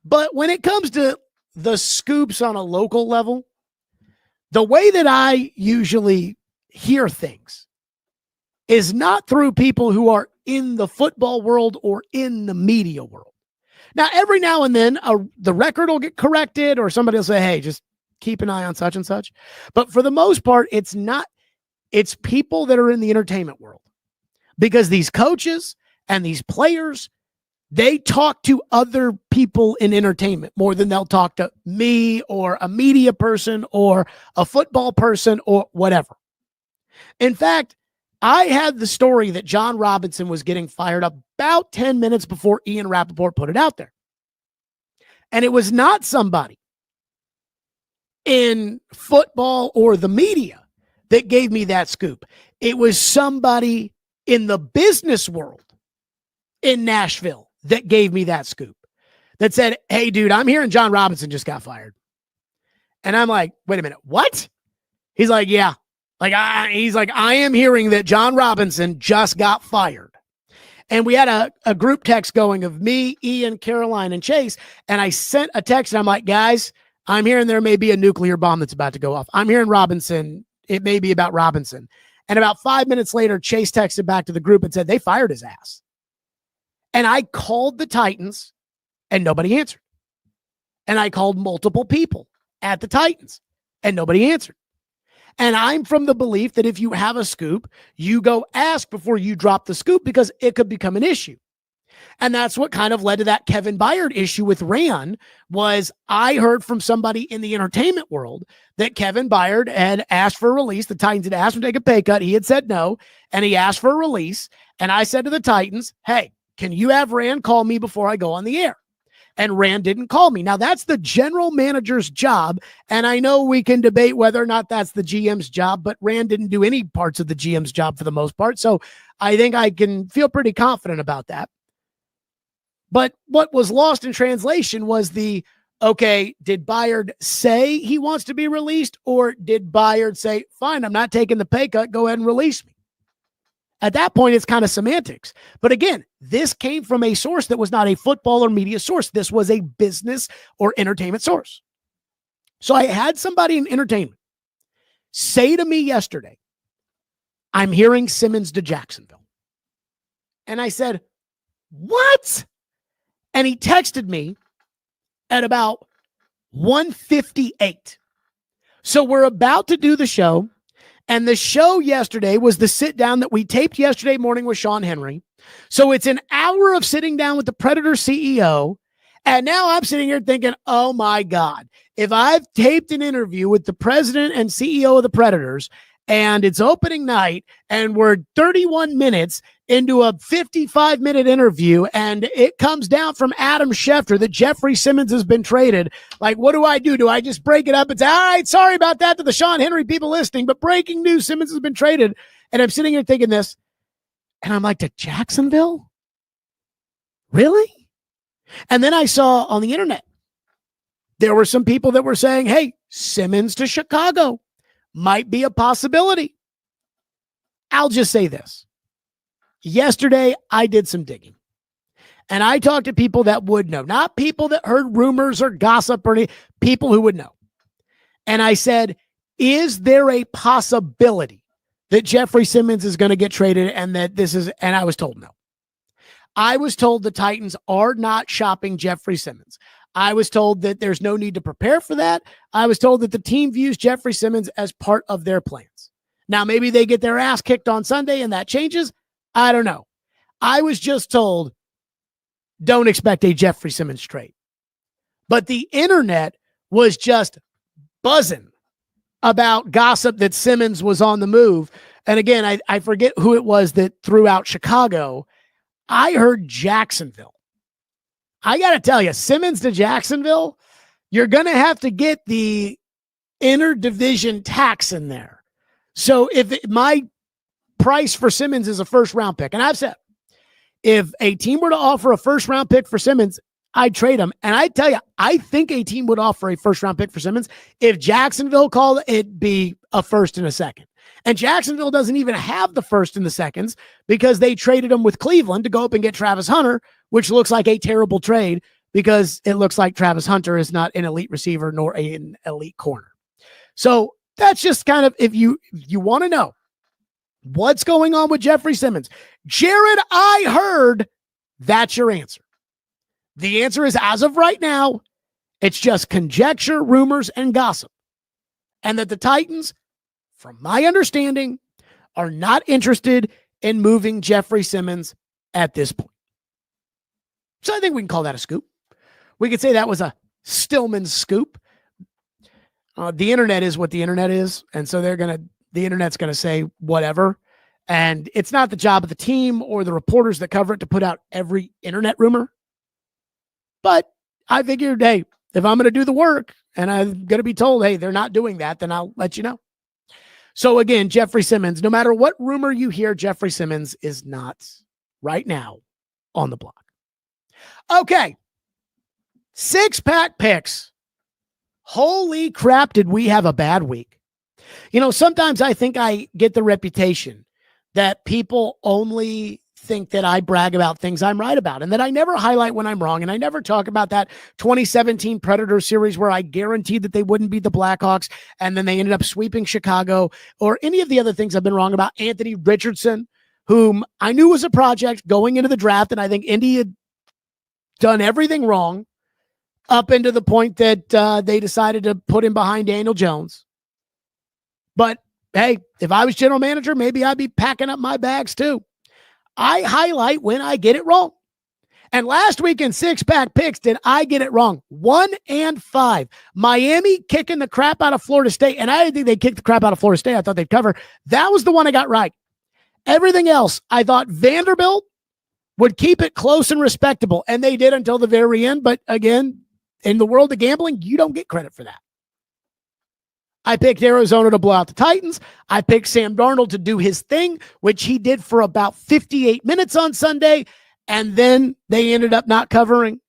But when it comes to the scoops on a local level, the way that I usually hear things is not through people who are in the football world or in the media world. Now, every now and then, the record will get corrected, or somebody will say, hey, just keep an eye on such and such. But for the most part, it's not. It's people that are in the entertainment world, because these coaches and these players, they talk to other people in entertainment more than they'll talk to me or a media person or a football person or whatever. In fact, I had the story that John Robinson was getting fired about 10 minutes before Ian Rappaport put it out there. And it was not somebody in football or the media that gave me that scoop. It was somebody in the business world in Nashville that gave me that scoop, that said, hey, dude, I'm hearing John Robinson just got fired. And I'm like, wait a minute, what? He's like, yeah. He's like, I am hearing that John Robinson just got fired. And we had a group text going of me, Ian, Caroline, and Chase. And I sent a text, and I'm like, guys, I'm hearing there may be a nuclear bomb that's about to go off. I'm hearing Robinson. It may be about Robinson. And about 5 minutes later, Chase texted back to the group and said they fired his ass. And I called the Titans, and nobody answered. And I called multiple people at the Titans, and nobody answered. And I'm from the belief that if you have a scoop, you go ask before you drop the scoop, because it could become an issue. And that's what kind of led to that Kevin Byard issue with Ran. Was I heard from somebody in the entertainment world that Kevin Byard had asked for a release. The Titans had asked him to take a pay cut. He had said no, and he asked for a release. And I said to the Titans, hey, can you have Ran call me before I go on the air? And Rand didn't call me. Now, that's the general manager's job, and I know we can debate whether or not that's the GM's job, but Rand didn't do any parts of the GM's job for the most part, so I think I can feel pretty confident about that. But what was lost in translation was okay, did Byard say he wants to be released, or did Byard say, fine, I'm not taking the pay cut, go ahead and release me? At that point, it's kind of semantics. But again, this came from a source that was not a football or media source. This was a business or entertainment source. So I had somebody in entertainment say to me yesterday, I'm hearing Simmons to Jacksonville. And I said, what? And he texted me at about 1:58. So we're about to do the show. And the show yesterday was the sit down that we taped yesterday morning with Sean Henry. So it's an hour of sitting down with the Predator CEO. And now I'm sitting here thinking, oh my God, if I've taped an interview with the president and CEO of the Predators and it's opening night and we're 31 minutes into a 55-minute interview and it comes down from Adam Schefter that Jeffery Simmons has been traded, like, what do? Do I just break it up and say, all right, sorry about that to the Sean Henry people listening, but breaking news, Simmons has been traded. And I'm sitting here thinking this, and I'm like, to Jacksonville? Really? And then I saw on the internet, there were some people that were saying, hey, Simmons to Chicago might be a possibility. I'll just say this. Yesterday, I did some digging. And I talked to people that would know, not people that heard rumors or gossip or any, people who would know. And I said, is there a possibility that Jeffery Simmons is going to get traded and that this is, and I was told no. I was told the Titans are not shopping Jeffery Simmons. I was told that there's no need to prepare for that. I was told that the team views Jeffery Simmons as part of their plans. Now, maybe they get their ass kicked on Sunday and that changes. I don't know. I was just told, don't expect a Jeffery Simmons trade. But the internet was just buzzing about gossip that Simmons was on the move. And again, I forget who it was that threw out Chicago. I heard Jacksonville. I got to tell you, Simmons to Jacksonville, you're going to have to get the interdivision tax in there. So if my price for Simmons is a first-round pick, and I've said, if a team were to offer a first-round pick for Simmons, I'd trade him. And I tell you, I think a team would offer a first-round pick for Simmons. If Jacksonville called, it'd be a first and a second. And Jacksonville doesn't even have the first and the seconds because they traded him with Cleveland to go up and get Travis Hunter, which looks like a terrible trade because it looks like Travis Hunter is not an elite receiver nor an elite corner. So that's just kind of, if you want to know what's going on with Jeffery Simmons, Jared, I heard, that's your answer. The answer is, as of right now, it's just conjecture, rumors, and gossip. And that the Titans, from my understanding, are not interested in moving Jeffery Simmons at this point. So I think we can call that a scoop. We could say that was a Stillman scoop. The internet is what the internet is. And so the internet's going to say whatever. And it's not the job of the team or the reporters that cover it to put out every internet rumor. But I figured, hey, if I'm going to do the work and I'm going to be told, hey, they're not doing that, then I'll let you know. So again, Jeffery Simmons, no matter what rumor you hear, Jeffery Simmons is not right now on the block. Okay. 6-pack picks. Holy crap, did we have a bad week. You know, sometimes I think I get the reputation that people only think that I brag about things I'm right about and that I never highlight when I'm wrong. And I never talk about that 2017 Predator series where I guaranteed that they wouldn't beat the Blackhawks and then they ended up sweeping Chicago, or any of the other things I've been wrong about. Anthony Richardson, whom I knew was a project going into the draft, and I think Indy had done everything wrong up into the point that they decided to put him behind Daniel Jones. But hey, if I was general manager, maybe I'd be packing up my bags too. I highlight when I get it wrong. And last week in 6-pack picks, did I get it wrong? 1 and 5. Miami kicking the crap out of Florida State. And I didn't think they kicked the crap out of Florida State. I thought they'd cover. That was the one I got right. Everything else, I thought Vanderbilt would keep it close and respectable. And they did until the very end. But again, in the world of gambling, you don't get credit for that. I picked Arizona to blow out the Titans. I picked Sam Darnold to do his thing, which he did for about 58 minutes on Sunday, and then they ended up not covering.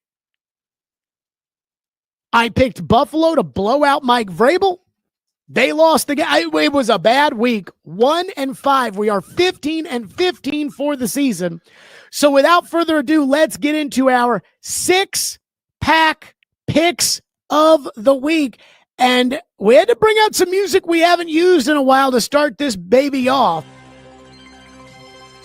I picked Buffalo to blow out Mike Vrabel. They lost the game. It was a bad week. 1-5. We are 15-15 for the season. So without further ado, let's get into our 6-pack picks of the week. And we had to bring out some music we haven't used in a while to start this baby off.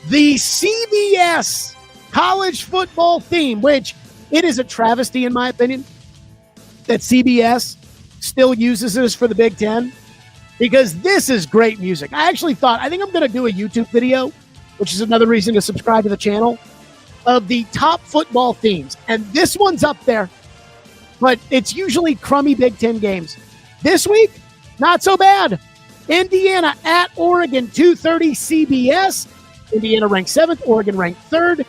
The CBS college football theme, which it is a travesty in my opinion that CBS still uses this for the Big Ten, because this is great music. I think I'm going to do a YouTube video, which is another reason to subscribe to the channel, of the top football themes. And this one's up there, but it's usually crummy Big Ten games. This week, not so bad. Indiana at Oregon, 2:30 CBS. Indiana ranked 7th, Oregon ranked 3rd.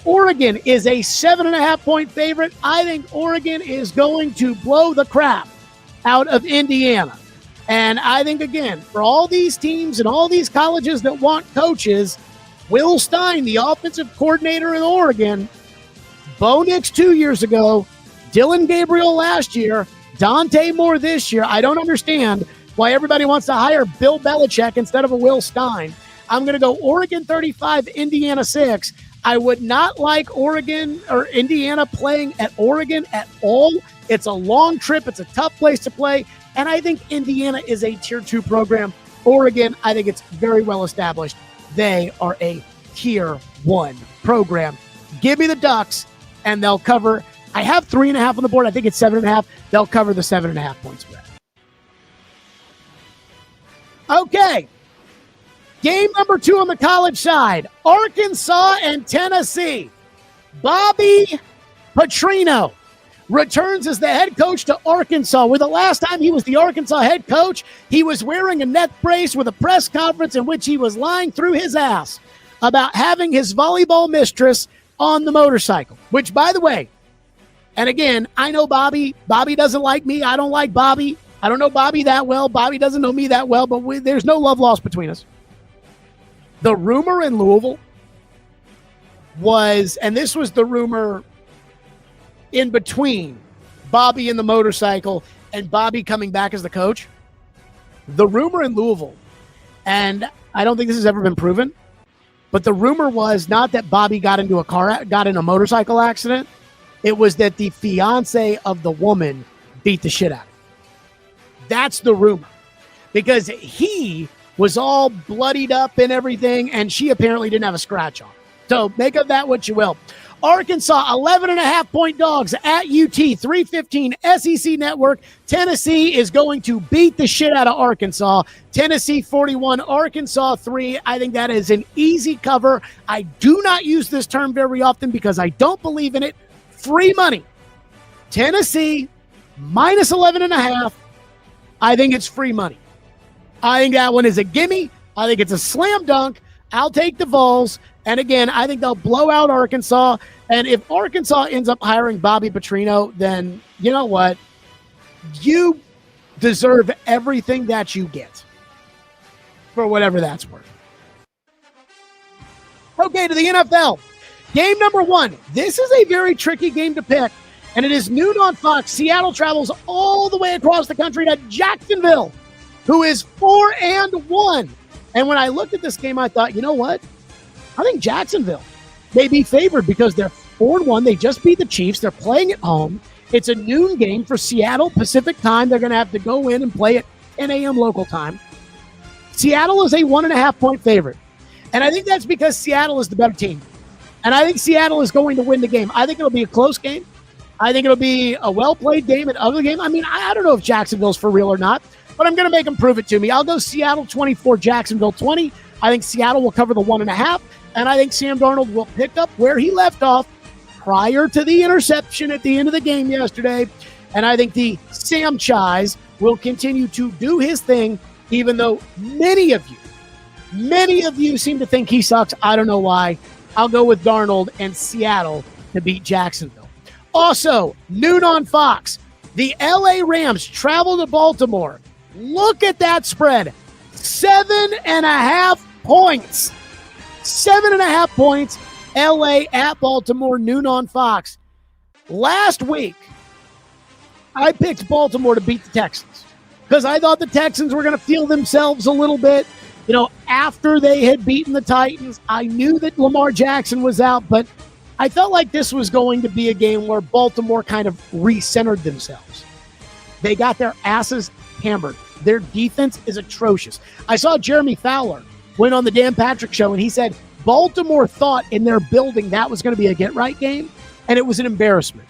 Oregon is a 7.5-point favorite. I think Oregon is going to blow the crap out of Indiana. And I think, again, for all these teams and all these colleges that want coaches, Will Stein, the offensive coordinator in Oregon, Bo Nix 2 years ago, Dylan Gabriel last year, Dante Moore this year. I don't understand why everybody wants to hire Bill Belichick instead of a Will Stein. I'm going to go Oregon 35, Indiana 6. I would not like Oregon or Indiana playing at Oregon at all. It's a long trip. It's a tough place to play. And I think Indiana is a Tier 2 program. Oregon, I think it's very well established. They are a Tier 1 program. Give me the Ducks, and they'll cover. I have 3.5 on the board. I think it's 7.5. They'll cover the 7.5 point spread. Okay. Game number 2 on the college side, Arkansas and Tennessee. Bobby Petrino returns as the head coach to Arkansas, where the last time he was the Arkansas head coach, he was wearing a neck brace with a press conference in which he was lying through his ass about having his volleyball mistress on the motorcycle, which, by the way, and again, I know Bobby. Bobby doesn't like me. I don't like Bobby. I don't know Bobby that well. Bobby doesn't know me that well, but there's no love lost between us. The rumor in Louisville was, and this was the rumor in between Bobby and the motorcycle and Bobby coming back as the coach. The rumor in Louisville, and I don't think this has ever been proven, but the rumor was not that Bobby got in a motorcycle accident. It was that the fiance of the woman beat the shit out of him. That's the rumor, because he was all bloodied up and everything, and she apparently didn't have a scratch on. So make of that what you will. Arkansas, 11.5-point dogs at UT, 3:15 SEC Network. Tennessee is going to beat the shit out of Arkansas. Tennessee 41, Arkansas 3. I think that is an easy cover. I do not use this term very often because I don't believe in it. Free money. Tennessee, minus 11.5. I think it's free money. I think that one is a gimme. I think it's a slam dunk. I'll take the Vols. And again, I think they'll blow out Arkansas. And if Arkansas ends up hiring Bobby Petrino, then you know what? You deserve everything that you get for whatever that's worth. Okay, to the NFL. Game number 1. This is a very tricky game to pick, and it is noon on Fox. Seattle travels all the way across the country to Jacksonville, who is 4-1. And when I looked at this game, I thought, you know what? I think Jacksonville may be favored because they're 4-1. They just beat the Chiefs. They're playing at home. It's a noon game for Seattle Pacific time. They're going to have to go in and play at 10 a.m. local time. Seattle is a 1.5-point favorite. And I think that's because Seattle is the better team. And I think Seattle is going to win the game. I think it'll be a close game. I think it'll be a well-played game, an ugly game. I mean, I don't know if Jacksonville's for real or not, but I'm going to make them prove it to me. I'll go Seattle 24, Jacksonville 20. I think Seattle will cover the 1.5, and I think Sam Darnold will pick up where he left off prior to the interception at the end of the game yesterday. And I think the Sam Chise will continue to do his thing, even though many of you seem to think he sucks. I don't know why. I'll go with Darnold and Seattle to beat Jacksonville. Also, noon on Fox, the LA Rams travel to Baltimore. Look at that spread. 7.5 points. 7.5 points. LA at Baltimore, noon on Fox. Last week, I picked Baltimore to beat the Texans. because I thought the Texans were going to feel themselves a little bit. You know, after they had beaten the Titans, I knew that Lamar Jackson was out, but I felt like this was going to be a game where Baltimore kind of re-centered themselves. They got their asses hammered. Their defense is atrocious. I saw Jeremy Fowler went on the Dan Patrick Show, and he said Baltimore thought in their building that was going to be a get-right game, and it was an embarrassment.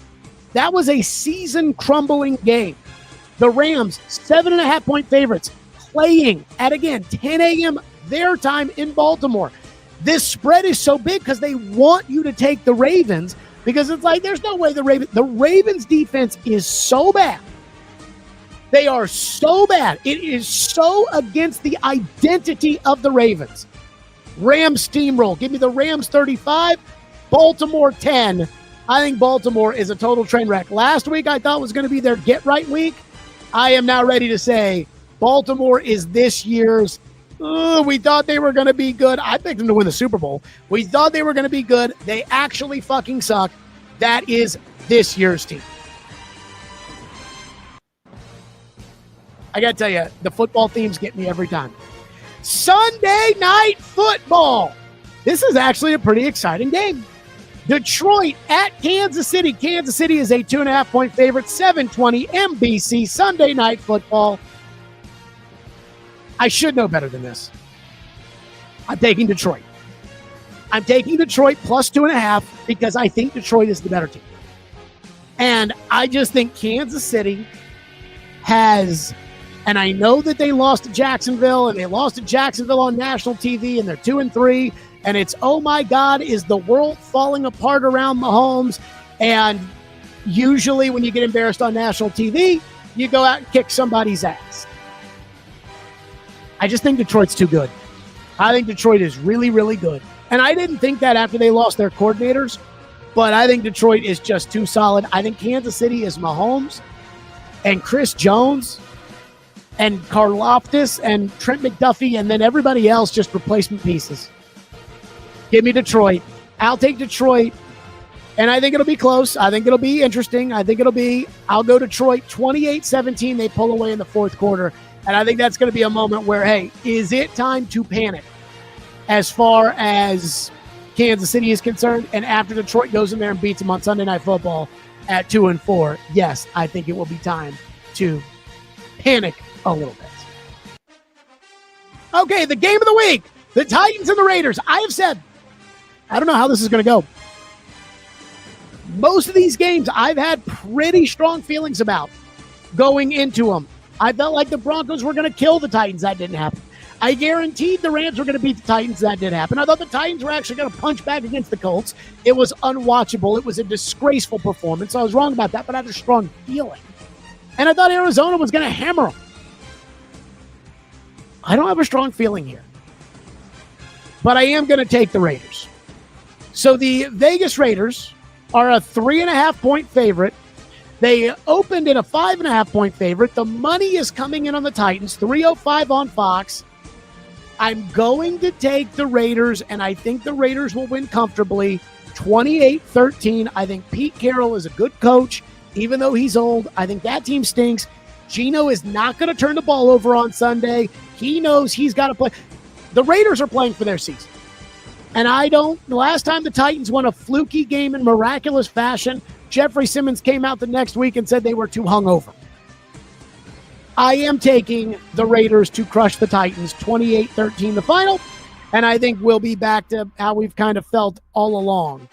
That was a season-crumbling game. The Rams, 7.5-point favorites, playing at, again, 10 a.m. their time in Baltimore. This spread is so big because they want you to take the Ravens, because it's like there's no way the Ravens defense is so bad. They are so bad. It is so against the identity of the Ravens. Rams steamroll. Give me the Rams 35, Baltimore 10. I think Baltimore is a total train wreck. Last week I thought was going to be their get-right week. I am now ready to say Baltimore is this year's, we thought they were going to be good. I picked them to win the Super Bowl. We thought they were going to be good. They actually fucking suck. That is this year's team. I got to tell you, the football themes get me every time. Sunday Night Football. This is actually a pretty exciting game. Detroit at Kansas City. Kansas City is a 2.5-point favorite, 7:20 NBC, Sunday Night Football. I should know better than this. I'm taking Detroit. I'm taking Detroit plus 2.5 because I think Detroit is the better team. And I just think Kansas City has, and I know that they lost to Jacksonville, and they lost to Jacksonville on national TV, and they're 2-3, and it's, oh my God, is the world falling apart around Mahomes? And usually when you get embarrassed on national TV, you go out and kick somebody's ass. I just think Detroit's too good. I think Detroit is really, really good. And I didn't think that after they lost their coordinators, but I think Detroit is just too solid. I think Kansas City is Mahomes and Chris Jones and Karlaftis and Trent McDuffie, and then everybody else just replacement pieces. Give me Detroit. I'll take Detroit, and I think it'll be close. I think it'll be interesting. I'll go Detroit 28-17. They pull away in the fourth quarter, and I think that's going to be a moment where, hey, is it time to panic as far as Kansas City is concerned? And after Detroit goes in there and beats them on Sunday Night Football at 2-4, yes, I think it will be time to panic a little bit. Okay, the game of the week, the Titans and the Raiders. I have said, I don't know how this is going to go. Most of these games I've had pretty strong feelings about going into them. I felt like the Broncos were going to kill the Titans. That didn't happen. I guaranteed the Rams were going to beat the Titans. That did happen. I thought the Titans were actually going to punch back against the Colts. It was unwatchable. It was a disgraceful performance. I was wrong about that, but I had a strong feeling. And I thought Arizona was going to hammer them. I don't have a strong feeling here. But I am going to take the Raiders. So the Vegas Raiders are a 3.5-point favorite. They opened in a 5.5-point favorite. The money is coming in on the Titans, 305 on Fox. I'm going to take the Raiders, and I think the Raiders will win comfortably, 28-13. I think Pete Carroll is a good coach, even though he's old. I think that team stinks. Geno is not going to turn the ball over on Sunday. He knows he's got to play. The Raiders are playing for their season. And the last time the Titans won a fluky game in miraculous fashion, Jeffery Simmons came out the next week and said they were too hungover. I am taking the Raiders to crush the Titans, 28-13 the final, and I think we'll be back to how we've kind of felt all along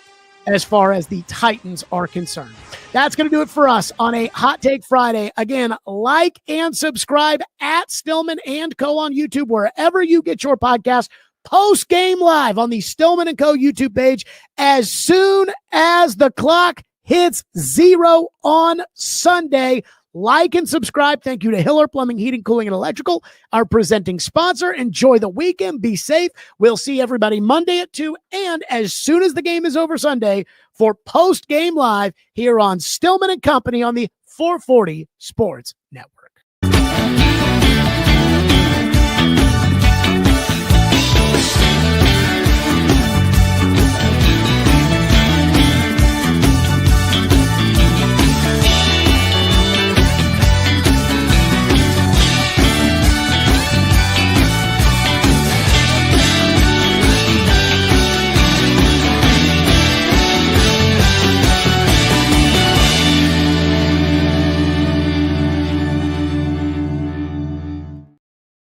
as far as the Titans are concerned. That's going to do it for us on a Hot Take Friday. Again, like and subscribe at Stillman & Co. on YouTube, wherever you get your podcast. Post game live on the Stillman & Co. YouTube page as soon as the clock hits 0 on Sunday. Like and subscribe. Thank you to Hiller Plumbing, Heating, Cooling, and Electrical, our presenting sponsor. Enjoy the weekend. Be safe. We'll see everybody Monday at 2, and as soon as the game is over Sunday for post game live here on Stillman & Company on the 440 Sports